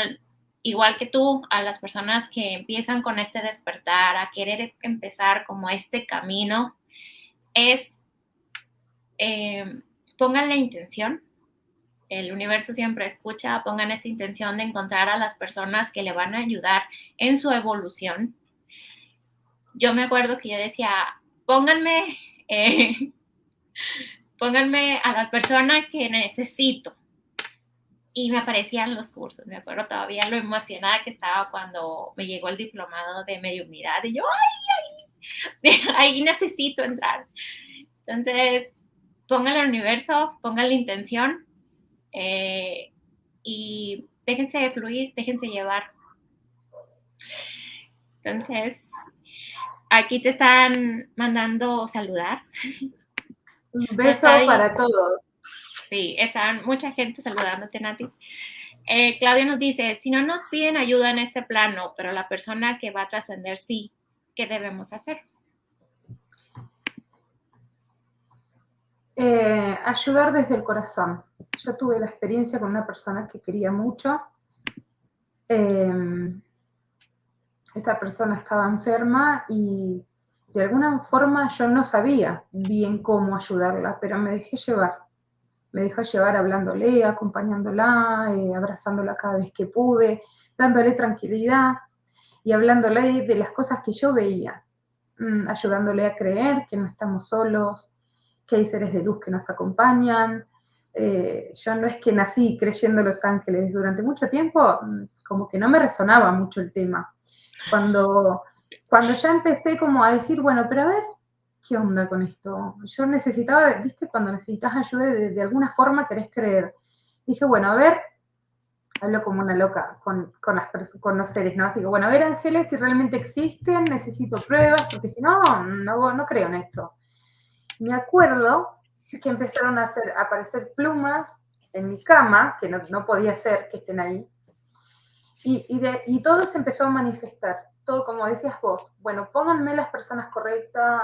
igual que tú, a las personas que empiezan con este despertar, a querer empezar como este camino, es pongan la intención. El universo siempre escucha, pongan esta intención de encontrar a las personas que le van a ayudar en su evolución. yo me acuerdo que yo decía, pónganme, eh, pónganme a la persona que necesito. Y me aparecían los cursos. Me acuerdo todavía lo emocionada que estaba cuando me llegó el diplomado de mediunidad. Y yo, ¡ay! Ahí necesito entrar. Entonces, pongan el universo, pongan la intención y déjense de fluir, déjense llevar. Entonces, aquí te están mandando saludar. Un No está beso ahí. para todos. Sí, están mucha gente saludándote, Nati. Claudia nos dice, si no nos piden ayuda en este plano, pero la persona que va a trascender sí, ¿qué debemos hacer? Ayudar desde el corazón. Yo tuve la experiencia con una persona que quería mucho. Esa persona estaba enferma y de alguna forma yo no sabía bien cómo ayudarla, pero me dejé llevar. Me dejé llevar hablándole, acompañándola, abrazándola cada vez que pude, dándole tranquilidad y hablándole de las cosas que yo veía, ayudándole a creer que no estamos solos, que hay seres de luz que nos acompañan. Yo no es que nací creyendo en los ángeles, durante mucho tiempo como que no me resonaba mucho el tema. Cuando ya empecé como a decir, bueno, pero a ver, ¿qué onda con esto? Yo necesitaba, viste, cuando necesitas ayuda de alguna forma querés creer. Dije, bueno, a ver, hablo como una loca con los seres, ¿no? Digo, bueno, a ver, ángeles, si realmente existen, necesito pruebas, porque si no, no creo en esto. Me acuerdo que empezaron a aparecer plumas en mi cama, que no podía ser que estén ahí, y todo se empezó a manifestar, todo como decías vos, bueno, pónganme las personas correctas,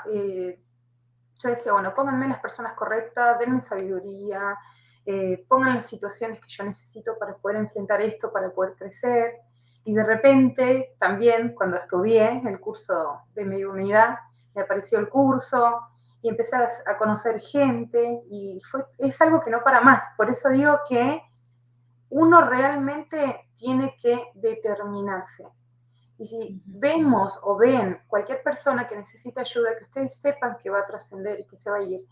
yo decía, bueno, pónganme las personas correctas, denme sabiduría, pongan las situaciones que yo necesito para poder enfrentar esto, para poder crecer. Y de repente, también cuando estudié el curso de mediunidad, me apareció el curso y empecé a conocer gente y es algo que no para más. Por eso digo que uno realmente tiene que determinarse. Y si vemos o ven cualquier persona que necesita ayuda, que ustedes sepan que va a trascender y que se va a ir,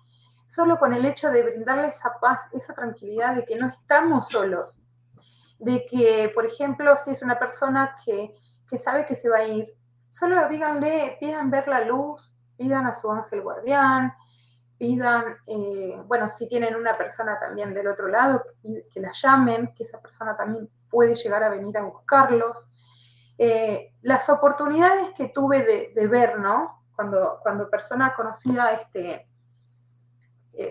solo con el hecho de brindarle esa paz, esa tranquilidad de que no estamos solos, de que, por ejemplo, si es una persona que sabe que se va a ir, solo díganle, pidan ver la luz, pidan a su ángel guardián, pidan, bueno, si tienen una persona también del otro lado, que la llamen, que esa persona también puede llegar a venir a buscarlos. Las oportunidades que tuve de ver, ¿no? Cuando persona conocida,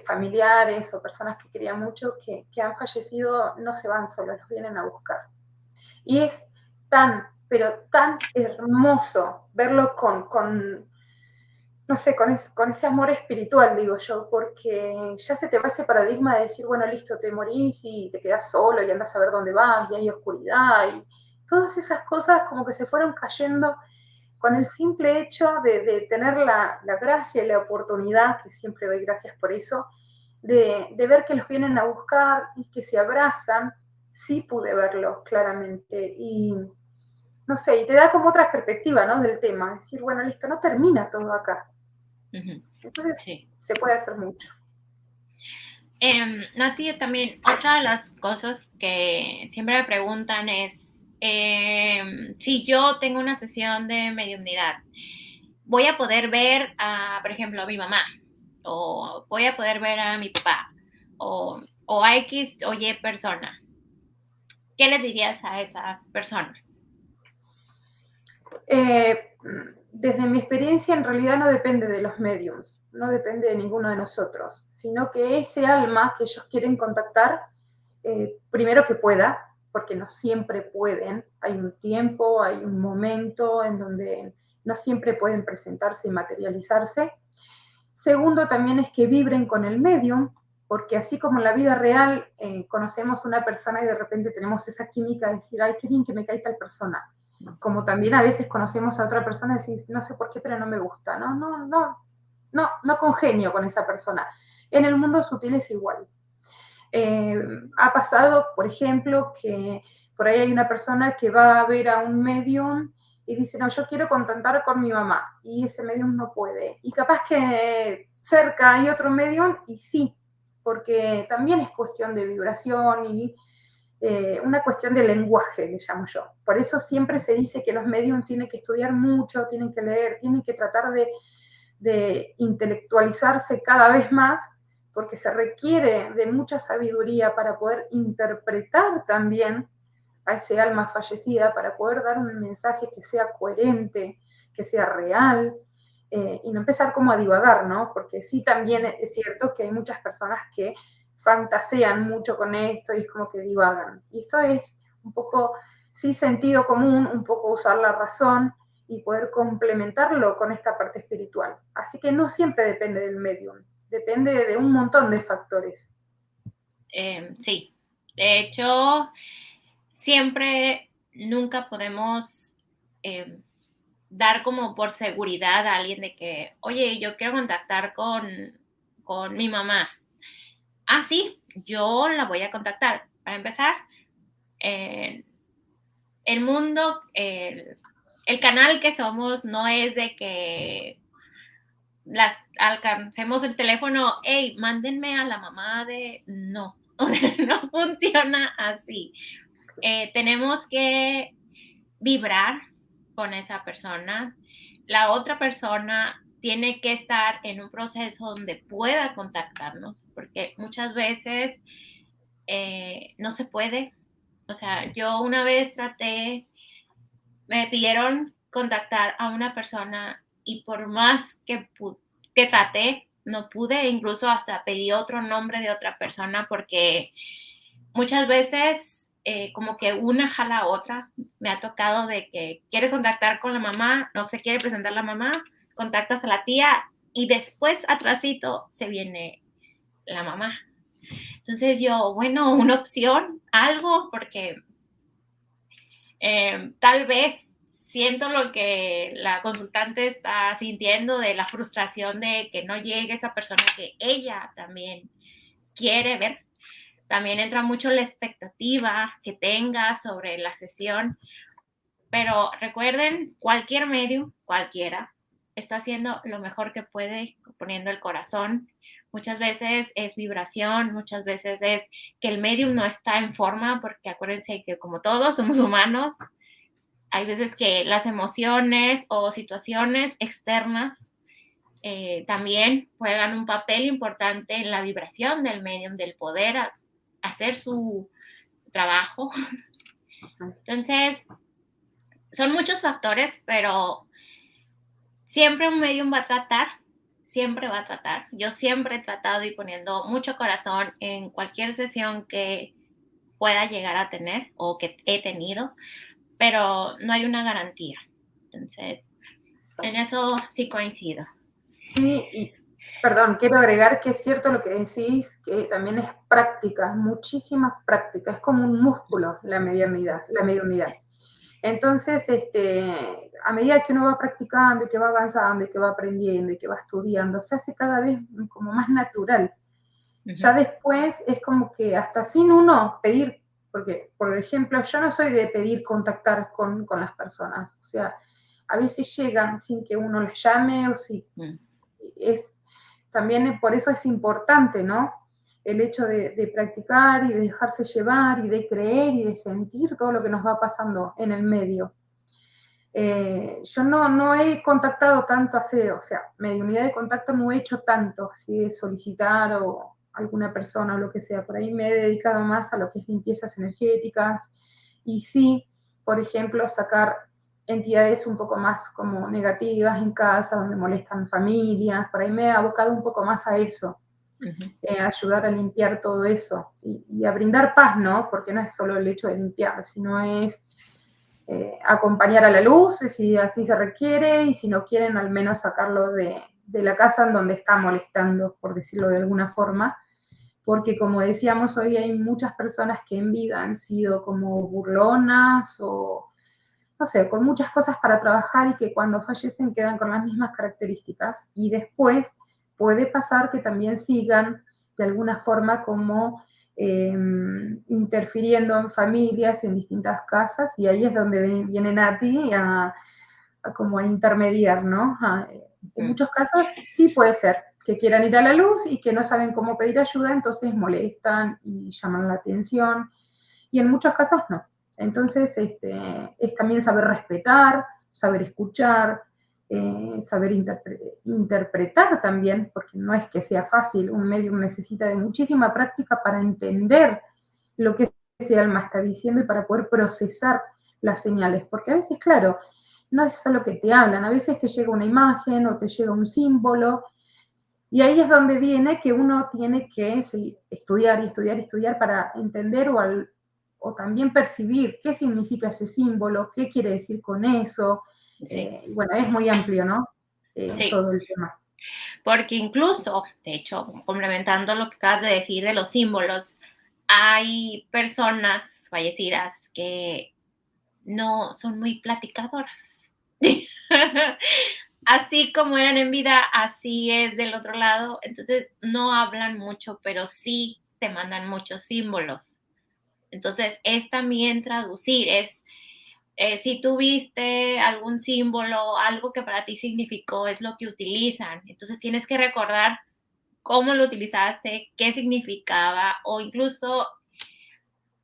familiares o personas que quería mucho, que han fallecido, no se van solos, los vienen a buscar. Y es pero tan hermoso verlo no sé, con ese amor espiritual, digo yo, porque ya se te va ese paradigma de decir, bueno, listo, te morís y te quedás solo y andas a ver dónde vas y hay oscuridad y todas esas cosas como que se fueron cayendo con el simple hecho de tener la gracia y la oportunidad, que siempre doy gracias por eso, de ver que los vienen a buscar y que se abrazan. Sí pude verlo claramente y no sé, y te da como otra perspectiva, ¿no? Del tema, decir, bueno, listo, no termina todo acá. Entonces, Sí. se puede hacer mucho. Nati, también otra de las cosas que siempre me preguntan es, si yo tengo una sesión de mediunidad, voy a poder ver, por ejemplo, a mi mamá, o voy a poder ver a mi papá, o a X o Y persona. ¿Qué les dirías a esas personas? Desde mi experiencia, en realidad no depende de los mediums, no depende de ninguno de nosotros, sino que ese alma que ellos quieren contactar, primero que pueda, porque no siempre pueden, hay un tiempo, hay un momento en donde no siempre pueden presentarse y materializarse. Segundo, también es que vibren con el medium, porque así como en la vida real conocemos una persona y de repente tenemos esa química de decir, ay, qué bien que me cae tal persona, como también a veces conocemos a otra persona y decís, no sé por qué, pero no me gusta, no congenio con esa persona. En el mundo sutil es igual. Ha pasado, por ejemplo, que por ahí hay una persona que va a ver a un medium y dice, no, yo quiero contactar con mi mamá, y ese medium no puede. Y capaz que cerca hay otro medium, y sí, porque también es cuestión de vibración y una cuestión de lenguaje, le llamo yo. Por eso siempre se dice que los mediums tienen que estudiar mucho, tienen que leer, tienen que tratar de intelectualizarse cada vez más, porque se requiere de mucha sabiduría para poder interpretar también a ese alma fallecida, para poder dar un mensaje que sea coherente, que sea real, y no empezar como a divagar, ¿no? Porque sí también es cierto que hay muchas personas que fantasean mucho con esto y es como que divagan. Y esto es un poco, sí, sentido común, un poco usar la razón y poder complementarlo con esta parte espiritual. Así que no siempre depende del medium, depende de un montón de factores. Sí, de hecho, siempre, nunca podemos dar como por seguridad a alguien de que, oye, yo quiero contactar con mi mamá. Ah, sí, yo la voy a contactar. Para empezar, eh, el mundo, el canal que somos no es de que las alcancemos el teléfono, hey, mándenme a la mamá de... No, o sea, no funciona así. Tenemos que vibrar con esa persona. La otra persona tiene que estar en un proceso donde pueda contactarnos, porque muchas veces no se puede. O sea, yo una vez me pidieron contactar a una persona y por más que traté, no pude, incluso hasta pedí otro nombre de otra persona porque muchas veces como que una jala a otra. Me ha tocado de que quieres contactar con la mamá, no se quiere presentar la mamá, contactas a la tía y después atrásito se viene la mamá. Entonces yo, bueno, una opción, algo, porque tal vez siento lo que la consultante está sintiendo de la frustración de que no llegue esa persona que ella también quiere ver. También entra mucho la expectativa que tenga sobre la sesión, pero recuerden, cualquier medio, cualquiera, está haciendo lo mejor que puede, poniendo el corazón. Muchas veces es vibración, muchas veces es que el medium no está en forma, porque acuérdense que como todos somos humanos, hay veces que las emociones o situaciones externas también juegan un papel importante en la vibración del medium, del poder hacer su trabajo. Entonces, son muchos factores, pero siempre un medium va a tratar, siempre va a tratar. Yo siempre he tratado y poniendo mucho corazón en cualquier sesión que pueda llegar a tener o que he tenido, pero no hay una garantía. Entonces, en eso sí coincido. Sí, y perdón, quiero agregar que es cierto lo que decís, que también es práctica, muchísimas prácticas, es como un músculo la mediunidad, la mediunidad. Entonces, a medida que uno va practicando y que va avanzando y que va aprendiendo y que va estudiando, se hace cada vez como más natural. Ya después es como que hasta sin uno pedir, porque, por ejemplo, yo no soy de pedir contactar con las personas, o sea, a veces llegan sin que uno les llame o si es también por eso es importante, ¿no? El hecho de practicar y de dejarse llevar y de creer y de sentir todo lo que nos va pasando en el medio. Yo no he contactado tanto hace, o sea, mediunidad de contacto no he hecho tanto, así de solicitar o alguna persona o lo que sea. Por ahí me he dedicado más a lo que es limpiezas energéticas y sí, por ejemplo, sacar entidades un poco más como negativas en casa, donde molestan familias. Por ahí me he abocado un poco más a eso, ayudar a limpiar todo eso y a brindar paz, ¿no? Porque no es solo el hecho de limpiar, sino es acompañar a la luz, si así se requiere, y si no quieren, al menos sacarlo de la casa en donde está molestando, por decirlo de alguna forma, porque como decíamos, hoy hay muchas personas que en vida han sido como burlonas o, no sé, con muchas cosas para trabajar y que cuando fallecen quedan con las mismas características y después puede pasar que también sigan de alguna forma como interfiriendo en familias, en distintas casas, y ahí es donde viene Nati a como a intermediar, ¿no? En muchos casos sí puede ser que quieran ir a la luz y que no saben cómo pedir ayuda, entonces molestan y llaman la atención, y en muchos casos no. Entonces, es también saber respetar, saber escuchar, saber interpretar también, porque no es que sea fácil, un medium necesita de muchísima práctica para entender lo que ese alma está diciendo y para poder procesar las señales, porque a veces, claro, no es solo que te hablan, a veces te llega una imagen o te llega un símbolo, y ahí es donde viene que uno tiene que estudiar y estudiar y estudiar para entender o también percibir qué significa ese símbolo, qué quiere decir con eso. Sí, Bueno, es muy amplio, ¿no? sí, Todo el tema. porque incluso, de hecho, complementando lo que acabas de decir de los símbolos, hay personas fallecidas que no son muy platicadoras. Así como eran en vida, así es del otro lado. Entonces, no hablan mucho, pero sí te mandan muchos símbolos. Entonces, es también traducir, es si tuviste algún símbolo, algo que para ti significó, es lo que utilizan. Entonces, tienes que recordar cómo lo utilizaste, qué significaba, o incluso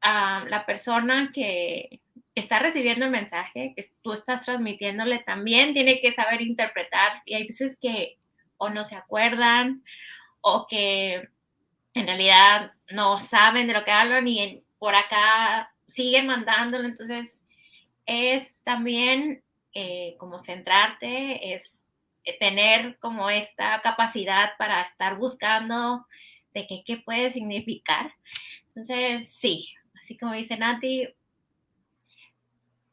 la persona que está recibiendo el mensaje, que tú estás transmitiéndole, también tiene que saber interpretar. Y hay veces que o no se acuerdan o que en realidad no saben de lo que hablan y por acá siguen mandándolo. Entonces, es también como centrarte, es tener como esta capacidad para estar buscando de qué puede significar. Entonces, sí, así como dice Nati,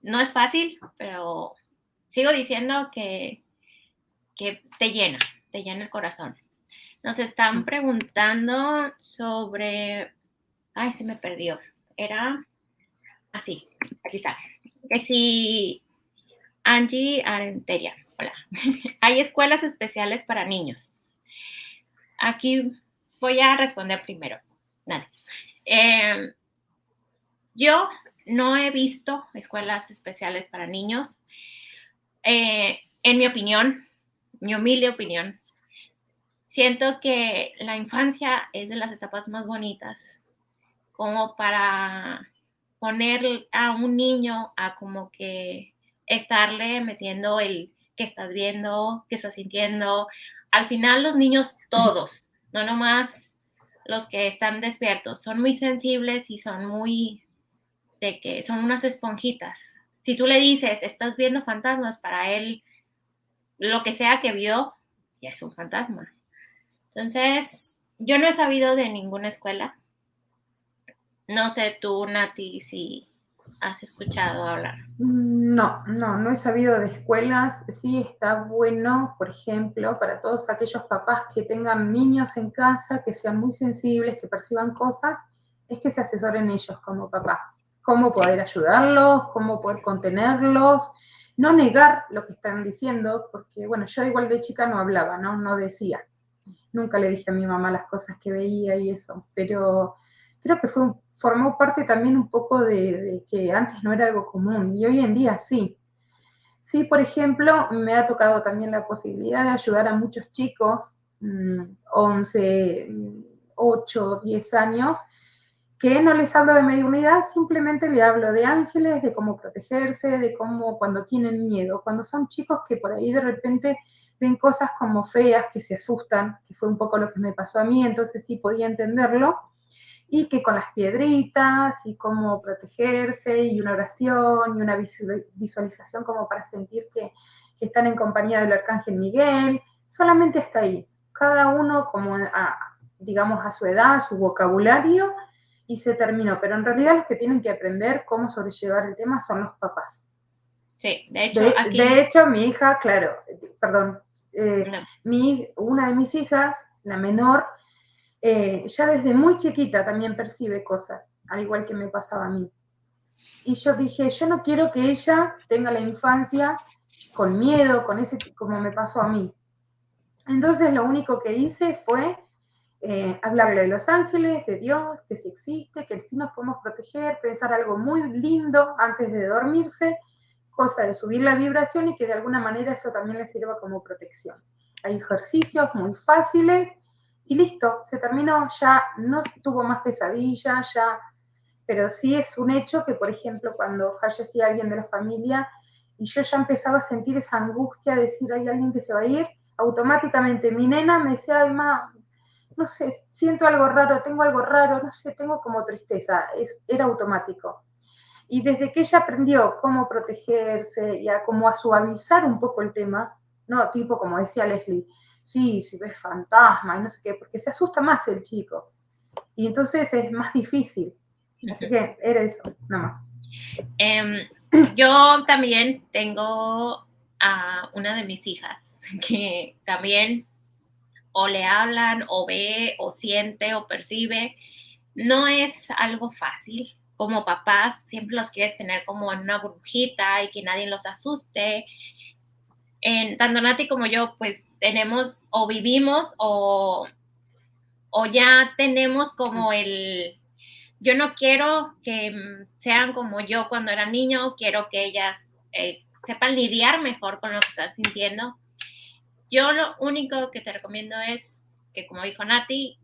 no es fácil, pero sigo diciendo que te llena el corazón. Nos están preguntando sobre, ay, se me perdió, era así, aquí está, que si Angie Arenteria, hola, hay escuelas especiales para niños. Aquí voy a responder primero, Nati. Eh, yo no he visto escuelas especiales para niños. En mi opinión, mi humilde opinión, siento que la infancia es de las etapas más bonitas, como para poner a un niño a como que estarle metiendo el que estás viendo, que estás sintiendo. Al final los niños todos, no nomás los que están despiertos, son muy sensibles y son muy de que son unas esponjitas. Si tú le dices, estás viendo fantasmas, para él lo que sea que vio ya es un fantasma. Entonces, yo no he sabido de ninguna escuela. No sé tú, Nati, si has escuchado hablar. No, no, no he sabido de escuelas. Sí está bueno, por ejemplo, para todos aquellos papás que tengan niños en casa, que sean muy sensibles, que perciban cosas, es que se asesoren ellos como papá. Cómo Sí, poder ayudarlos, cómo poder contenerlos, no negar lo que están diciendo, porque bueno, yo igual de chica no hablaba, ¿no? No decía. Nunca le dije a mi mamá las cosas que veía y eso, pero creo que formó parte también un poco de que antes no era algo común y hoy en día sí. Sí, por ejemplo, me ha tocado también la posibilidad de ayudar a muchos chicos, 11, 8, 10 años, que no les hablo de mediunidad, simplemente le hablo de ángeles, de cómo protegerse, de cómo cuando tienen miedo, cuando son chicos que por ahí de repente ven cosas como feas, que se asustan, que fue un poco lo que me pasó a mí, entonces sí podía entenderlo, y que con las piedritas y cómo protegerse y una oración y una visualización como para sentir que están en compañía del Arcángel Miguel, solamente está ahí, cada uno como digamos a su edad, a su vocabulario, y se terminó, pero en realidad los que tienen que aprender cómo sobrellevar el tema son los papás. sí, de hecho De aquí, hecho, mi hija, claro, perdón, no, una de mis hijas, la menor, ya desde muy chiquita también percibe cosas, al igual que me pasaba a mí. Y yo dije, yo no quiero que ella tenga la infancia con miedo, como me pasó a mí. Entonces lo único que hice fue hablarle de los ángeles, de Dios, que sí existe, que sí nos podemos proteger, pensar algo muy lindo antes de dormirse, cosa de subir la vibración y que de alguna manera eso también les sirva como protección. Hay ejercicios muy fáciles y listo, se terminó, ya no tuvo más pesadillas, ya, pero sí es un hecho que, por ejemplo, cuando fallecía alguien de la familia y yo ya empezaba a sentir esa angustia de decir, hay alguien que se va a ir, automáticamente mi nena me decía, ay, ma, no sé, siento algo raro, tengo algo raro, no sé, tengo como tristeza, era automático. Y desde que ella aprendió cómo protegerse y a cómo a suavizar un poco el tema, no, tipo como decía Leslie, sí, si ves fantasma y no sé qué, porque se asusta más el chico. Y entonces es más difícil. Así que era eso, nada más. Yo también tengo a una de mis hijas que también o le hablan o ve o siente o percibe. No es algo fácil. Como papás siempre los quieres tener como en una burbujita y que nadie los asuste. Tanto Nati como yo pues tenemos o vivimos o ya tenemos como yo no quiero que sean como yo cuando era niño, quiero que ellas sepan lidiar mejor con lo que están sintiendo. Yo lo único que te recomiendo es que, como dijo Nati,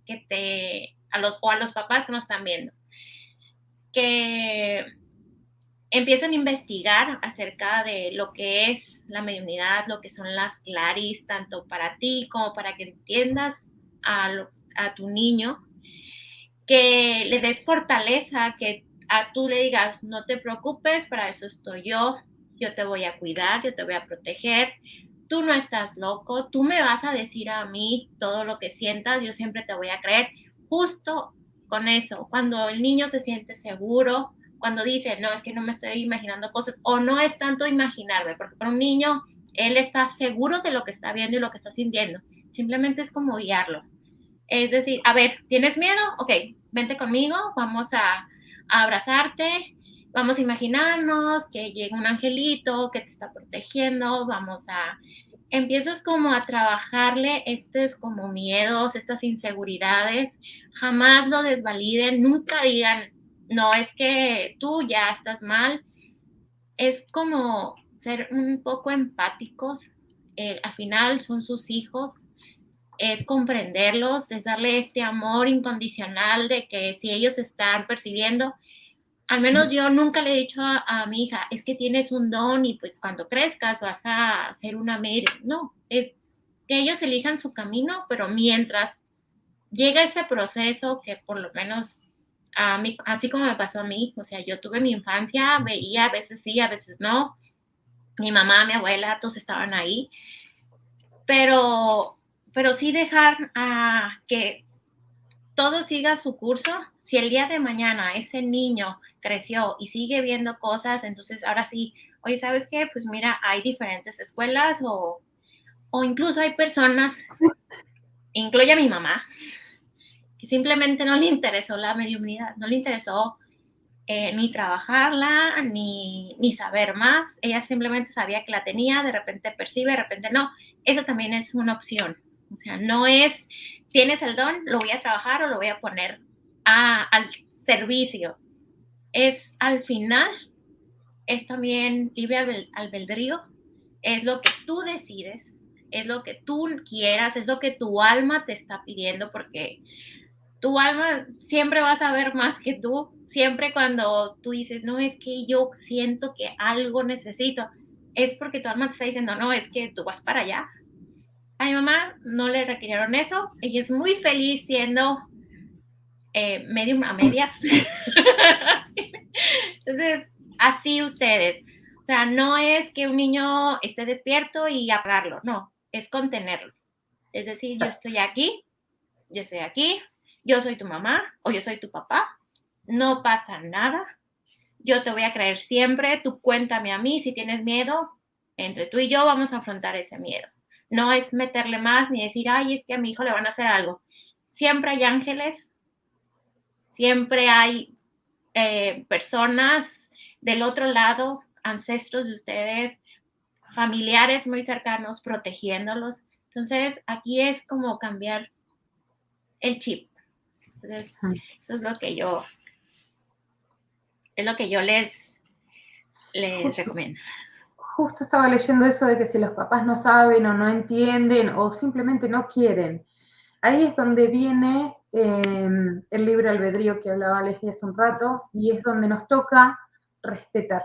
a los papás que nos están viendo, que empiecen a investigar acerca de lo que es la mediunidad, lo que son las claris, tanto para ti como para que entiendas a tu niño, que le des fortaleza, que tú le digas, no te preocupes, para eso estoy yo te voy a cuidar, yo te voy a proteger, tú no estás loco, tú me vas a decir a mí todo lo que sientas, yo siempre te voy a creer, justo con eso, cuando el niño se siente seguro, cuando dice, no, es que no me estoy imaginando cosas, o no es tanto imaginarme, porque para un niño, él está seguro de lo que está viendo y lo que está sintiendo, simplemente es como guiarlo. Es decir, a ver, ¿tienes miedo? Ok, vente conmigo, vamos a abrazarte, vamos a imaginarnos que llega un angelito que te está protegiendo, empiezas como a trabajarle estos como miedos, estas inseguridades, jamás lo desvaliden, nunca digan, no, es que tú ya estás mal, es como ser un poco empáticos, al final son sus hijos, es comprenderlos, es darle este amor incondicional de que si ellos están percibiendo, al menos yo nunca le he dicho a mi hija, es que tienes un don y pues cuando crezcas vas a ser una medium. No, es que ellos elijan su camino, pero mientras llega ese proceso que por lo menos a mí, así como me pasó a mí, o sea, yo tuve mi infancia, veía a veces sí, a veces no, mi mamá, mi abuela, todos estaban ahí, pero, pero sí dejar que todo siga su curso. Si el día de mañana ese niño creció y sigue viendo cosas, entonces ahora sí, oye, ¿sabes qué? Pues mira, hay diferentes escuelas o incluso hay personas, incluye a mi mamá, que simplemente no le interesó la mediunidad, no le interesó ni trabajarla, ni saber más. Ella simplemente sabía que la tenía, de repente percibe, de repente no. Eso también es una opción. O sea, no es, tienes el don, lo voy a trabajar o lo voy a poner al servicio. Es al final, es también libre albedrío, es lo que tú decides, es lo que tú quieras, es lo que tu alma te está pidiendo, porque tu alma siempre va a saber más que tú. Siempre cuando tú dices, no, es que yo siento que algo necesito, es porque tu alma te está diciendo, no, es que tú vas para allá. A mi mamá no le requirieron eso. Ella es muy feliz siendo medium a medias. Entonces, así ustedes. O sea, no es que un niño esté despierto y apagarlo, no, es contenerlo. Es decir, yo estoy aquí, yo soy tu mamá o yo soy tu papá, no pasa nada, yo te voy a creer siempre, tú cuéntame a mí si tienes miedo, entre tú y yo vamos a afrontar ese miedo. No es meterle más ni decir, ay, es que a mi hijo le van a hacer algo. Siempre hay ángeles, siempre hay personas del otro lado, ancestros de ustedes, familiares muy cercanos, protegiéndolos. Entonces, aquí es como cambiar el chip. Entonces, Ujú. eso es lo que yo les Justo, recomiendo. justo estaba leyendo eso de que si los papás no saben o no entienden o simplemente no quieren, ahí es donde viene el libre albedrío que hablaba Leslie hace un rato y es donde nos toca respetar.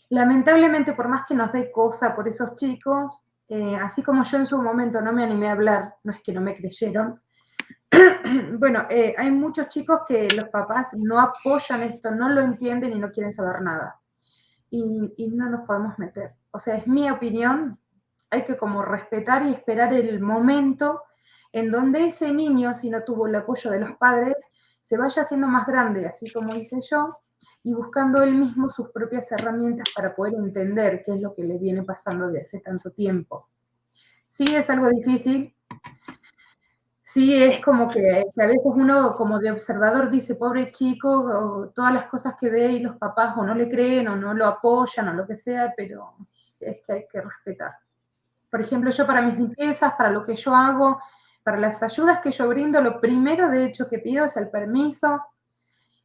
Lamentablemente, por más que nos dé cosa por esos chicos, así como yo en su momento no me animé a hablar, no es que no me creyeron, bueno, hay muchos chicos que los papás no apoyan esto, no lo entienden y no quieren saber nada. Y no nos podemos meter. O sea, es mi opinión, hay que como respetar y esperar el momento en donde ese niño, si no tuvo el apoyo de los padres, se vaya haciendo más grande, así como hice yo, y buscando él mismo sus propias herramientas para poder entender qué es lo que le viene pasando de hace tanto tiempo. Sí, es algo difícil, sí, es Sí, como que a veces uno como de observador dice, pobre chico, o todas las cosas que ve y los papás o no le creen o no lo apoyan o lo que sea, pero es que hay que respetar. Por ejemplo, yo para mis limpiezas, para lo que yo hago, para las ayudas que yo brindo, lo primero de hecho que pido es el permiso,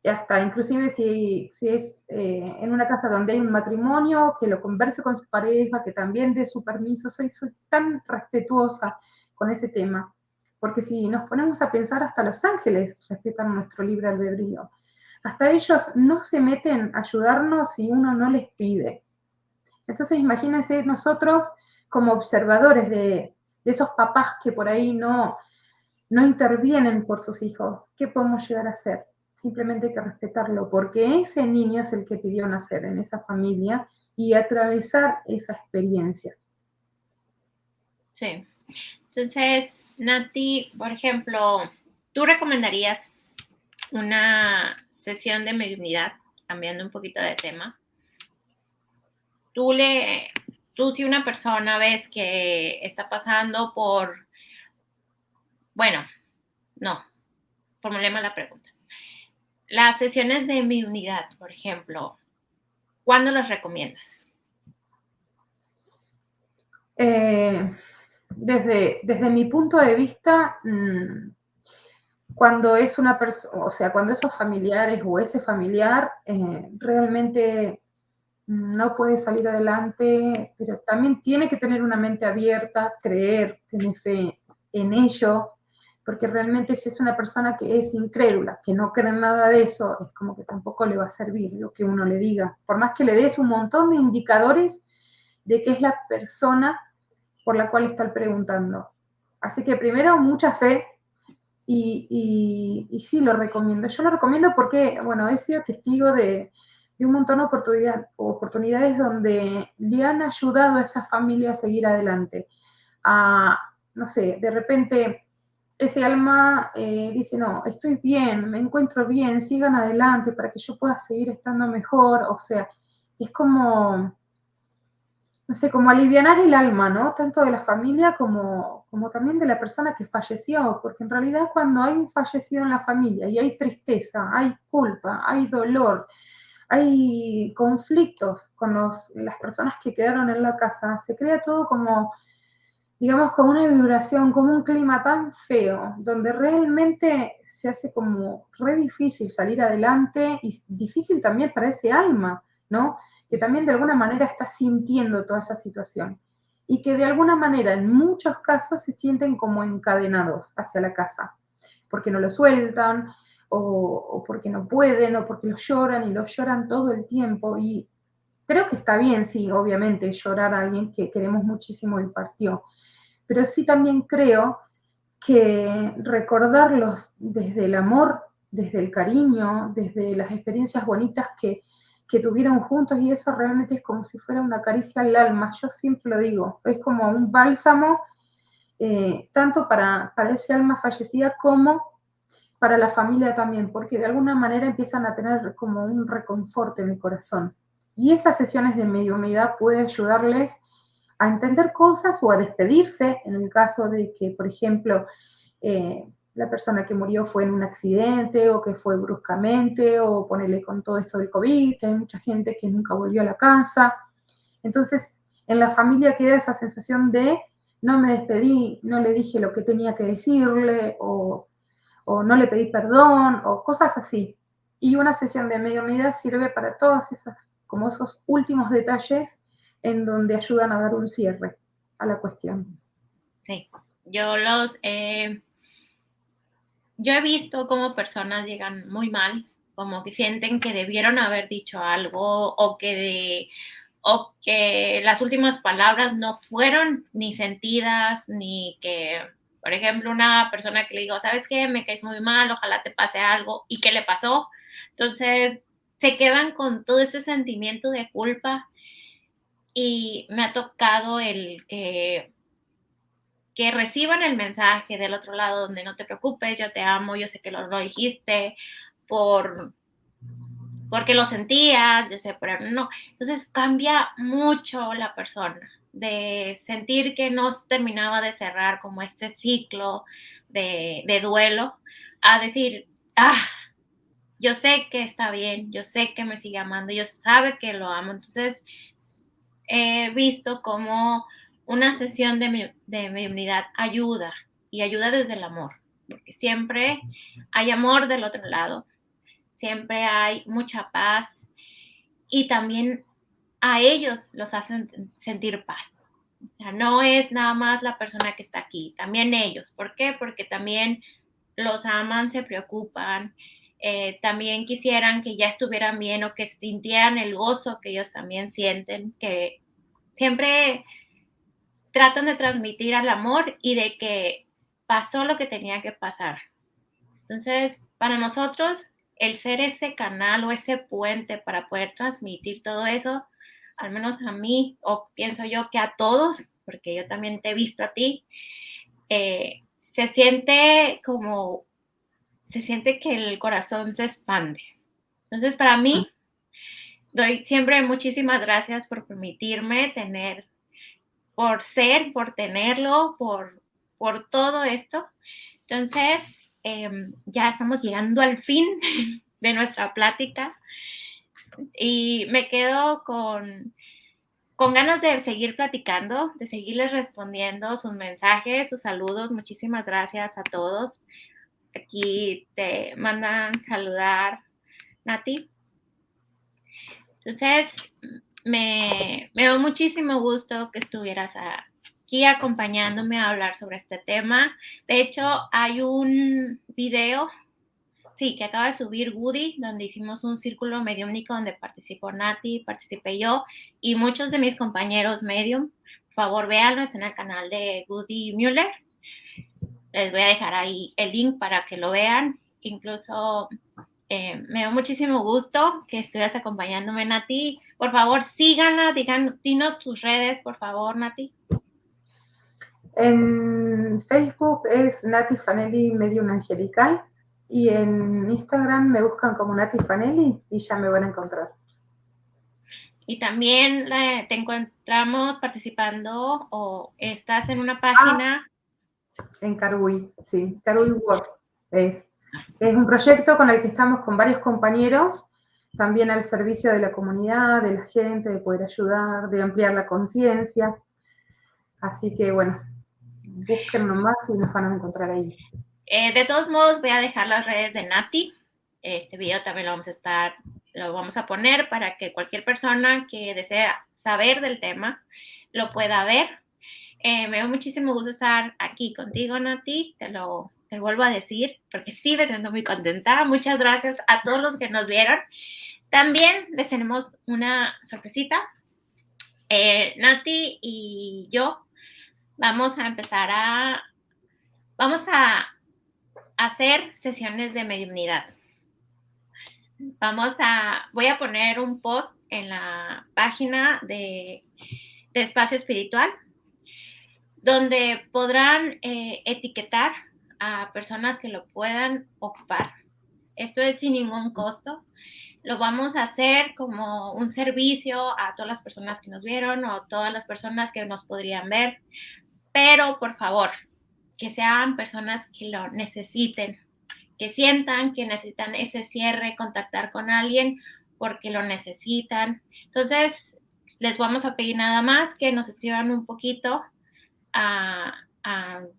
y hasta inclusive si es en una casa donde hay un matrimonio, que lo converse con su pareja, que también dé su permiso, soy tan respetuosa con ese tema, porque si nos ponemos a pensar, hasta los ángeles respetan nuestro libre albedrío, hasta ellos no se meten a ayudarnos si uno no les pide. Entonces imagínense nosotros como observadores de esos papás que por ahí no intervienen por sus hijos, ¿qué podemos llegar a hacer? Simplemente hay que respetarlo, porque ese niño es el que pidió nacer en esa familia y atravesar esa experiencia. sí. Entonces, Nati, por ejemplo, ¿tú recomendarías una sesión de mediunidad, cambiando un poquito de tema? Tú le, tú si una persona ves que está pasando por, bueno, no, formulemos la pregunta. Las sesiones de mediunidad, por ejemplo, ¿cuándo las recomiendas? Eh, desde mi punto de vista, cuando es una persona, o sea, cuando esos familiares o ese familiar realmente no puede salir adelante, pero también tiene que tener una mente abierta, creer, tener fe en ello, porque realmente si es una persona que es incrédula, que no cree en nada de eso, es como que tampoco le va a servir lo que uno le diga, por más que le des un montón de indicadores de qué es la persona por la cual está preguntando. Así que primero, mucha fe, y sí, lo recomiendo. Yo lo recomiendo porque, bueno, he sido testigo de un montón de oportunidades donde le han ayudado a esa familia a seguir adelante. A, no sé, de repente ese alma dice, no, estoy bien, me encuentro bien, sigan adelante para que yo pueda seguir estando mejor. O sea, es como, no sé, como alivianar el alma, ¿no? Tanto de la familia como también de la persona que falleció, porque en realidad cuando hay un fallecido en la familia y hay tristeza, hay culpa, hay dolor, hay conflictos con las personas que quedaron en la casa, se crea todo como, digamos, como una vibración, como un clima tan feo, donde realmente se hace como re difícil salir adelante y difícil también para ese alma, ¿no? Que también de alguna manera está sintiendo toda esa situación y que de alguna manera en muchos casos se sienten como encadenados hacia la casa, porque no lo sueltan o porque no pueden o porque lo lloran y lo lloran todo el tiempo y creo que está bien, sí, obviamente, llorar a alguien que queremos muchísimo y partió, pero sí también creo que recordarlos desde el amor, desde el cariño, desde las experiencias bonitas que tuvieron juntos y eso realmente es como si fuera una caricia al alma, yo siempre lo digo, es como un bálsamo tanto para ese alma fallecida como para la familia también, porque de alguna manera empiezan a tener como un reconforte en el corazón. Y esas sesiones de mediunidad pueden ayudarles a entender cosas o a despedirse en el caso de que, por ejemplo, la persona que murió fue en un accidente o que fue bruscamente o ponerle con todo esto del COVID, que hay mucha gente que nunca volvió a la casa. Entonces, en la familia queda esa sensación de no me despedí, no le dije lo que tenía que decirle o no le pedí perdón, o cosas así. Y una sesión de mediunidad sirve para todas esas, como esos últimos detalles en donde ayudan a dar un cierre a la cuestión. Sí, yo he visto cómo personas llegan muy mal, como que sienten que debieron haber dicho algo o que las últimas palabras no fueron ni sentidas, ni que, por ejemplo, una persona que le digo, ¿sabes qué? Me caes muy mal, ojalá te pase algo, ¿y qué le pasó? Entonces, se quedan con todo ese sentimiento de culpa y me ha tocado el que reciban el mensaje del otro lado donde no te preocupes, yo te amo, yo sé que lo dijiste por porque lo sentías, yo sé, pero no. Entonces cambia mucho la persona de sentir que no terminaba de cerrar como este ciclo de duelo, a decir, yo sé que está bien, yo sé que me sigue amando, yo sabe que lo amo. Entonces he visto como una sesión de mediunidad ayuda y ayuda desde el amor, porque siempre hay amor del otro lado, siempre hay mucha paz y también a ellos los hacen sentir paz. O sea, no es nada más la persona que está aquí, también ellos. ¿Por qué? Porque también los aman, se preocupan, también quisieran que ya estuvieran bien o que sintieran el gozo que ellos también sienten, que siempre tratan de transmitir al amor y de que pasó lo que tenía que pasar. Entonces, para nosotros, el ser ese canal o ese puente para poder transmitir todo eso, al menos a mí, o pienso yo que a todos, porque yo también te he visto a ti, se siente que el corazón se expande. Entonces, para mí, doy siempre muchísimas gracias por permitirme por tenerlo, por todo esto. Entonces, ya estamos llegando al fin de nuestra plática y me quedo con ganas de seguir platicando, de seguirles respondiendo sus mensajes, sus saludos. Muchísimas gracias a todos. Aquí te mandan saludar, Nati. Entonces, me dio muchísimo gusto que estuvieras aquí acompañándome a hablar sobre este tema. De hecho, hay un video, sí, que acaba de subir Woody, donde hicimos un círculo mediúmnico donde participó Nati, participé yo y muchos de mis compañeros medium. Por favor, véanlo, está en el canal de Woody Mueller. Les voy a dejar ahí el link para que lo vean. Incluso me dio muchísimo gusto que estuvieras acompañándome, Nati. Por favor, síganla, dinos tus redes, por favor, Nati. En Facebook es Nati Fanelli Medium Angelical y en Instagram me buscan como Nati Fanelli y ya me van a encontrar. Y también te encontramos participando o estás en una página. En Carui, sí, Carui World. Es un proyecto con el que estamos con varios compañeros, también al servicio de la comunidad, de la gente, de poder ayudar, de ampliar la conciencia. Así que bueno, busquen nomás y nos van a encontrar ahí. De todos modos, voy a dejar las redes de Nati. Este video también lo vamos a poner para que cualquier persona que desea saber del tema lo pueda ver. Me dio muchísimo gusto estar aquí contigo, Nati. Te vuelvo a decir, porque sí me siento muy contenta. Muchas gracias a todos los que nos vieron. También les tenemos una sorpresita. Nati y yo vamos a empezar vamos a hacer sesiones de mediunidad. Voy a poner un post en la página de Espacio Espiritual donde podrán etiquetar a personas que lo puedan ocupar. Esto es sin ningún costo. Lo vamos a hacer como un servicio a todas las personas que nos vieron o a todas las personas que nos podrían ver. Pero por favor, que sean personas que lo necesiten, que sientan que necesitan ese cierre, contactar con alguien porque lo necesitan. Entonces, les vamos a pedir nada más que nos escriban un poquito al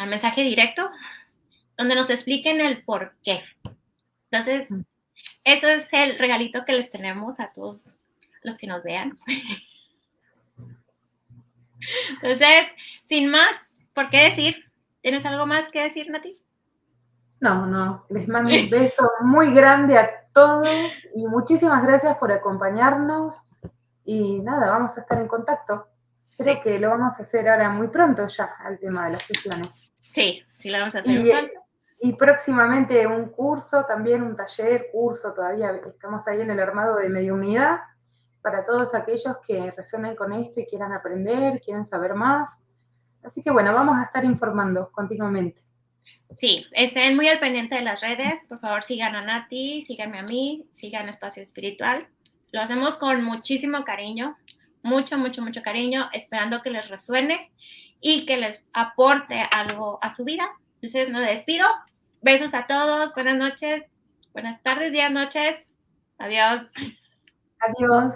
mensaje directo donde nos expliquen el por qué. Entonces, eso es el regalito que les tenemos a todos los que nos vean. Entonces, sin más, ¿por qué decir? ¿Tienes algo más que decir, Nati? No, les mando un beso muy grande a todos y muchísimas gracias por acompañarnos. Y nada, vamos a estar en contacto. Creo que lo vamos a hacer ahora muy pronto ya, al tema de las sesiones. Sí, lo vamos a hacer muy pronto. Y próximamente un curso, también un taller, curso, todavía estamos ahí en el armado de mediunidad, para todos aquellos que resuenen con esto y quieran aprender, quieran saber más. Así que bueno, vamos a estar informando continuamente. Sí, estén muy al pendiente de las redes. Por favor, sigan a Nati, síganme a mí, sigan Espacio Espiritual. Lo hacemos con muchísimo cariño, mucho, mucho, mucho cariño, esperando que les resuene y que les aporte algo a su vida. Entonces, me despido. Besos a todos. Buenas noches. Buenas tardes, días, noches. Adiós. Adiós.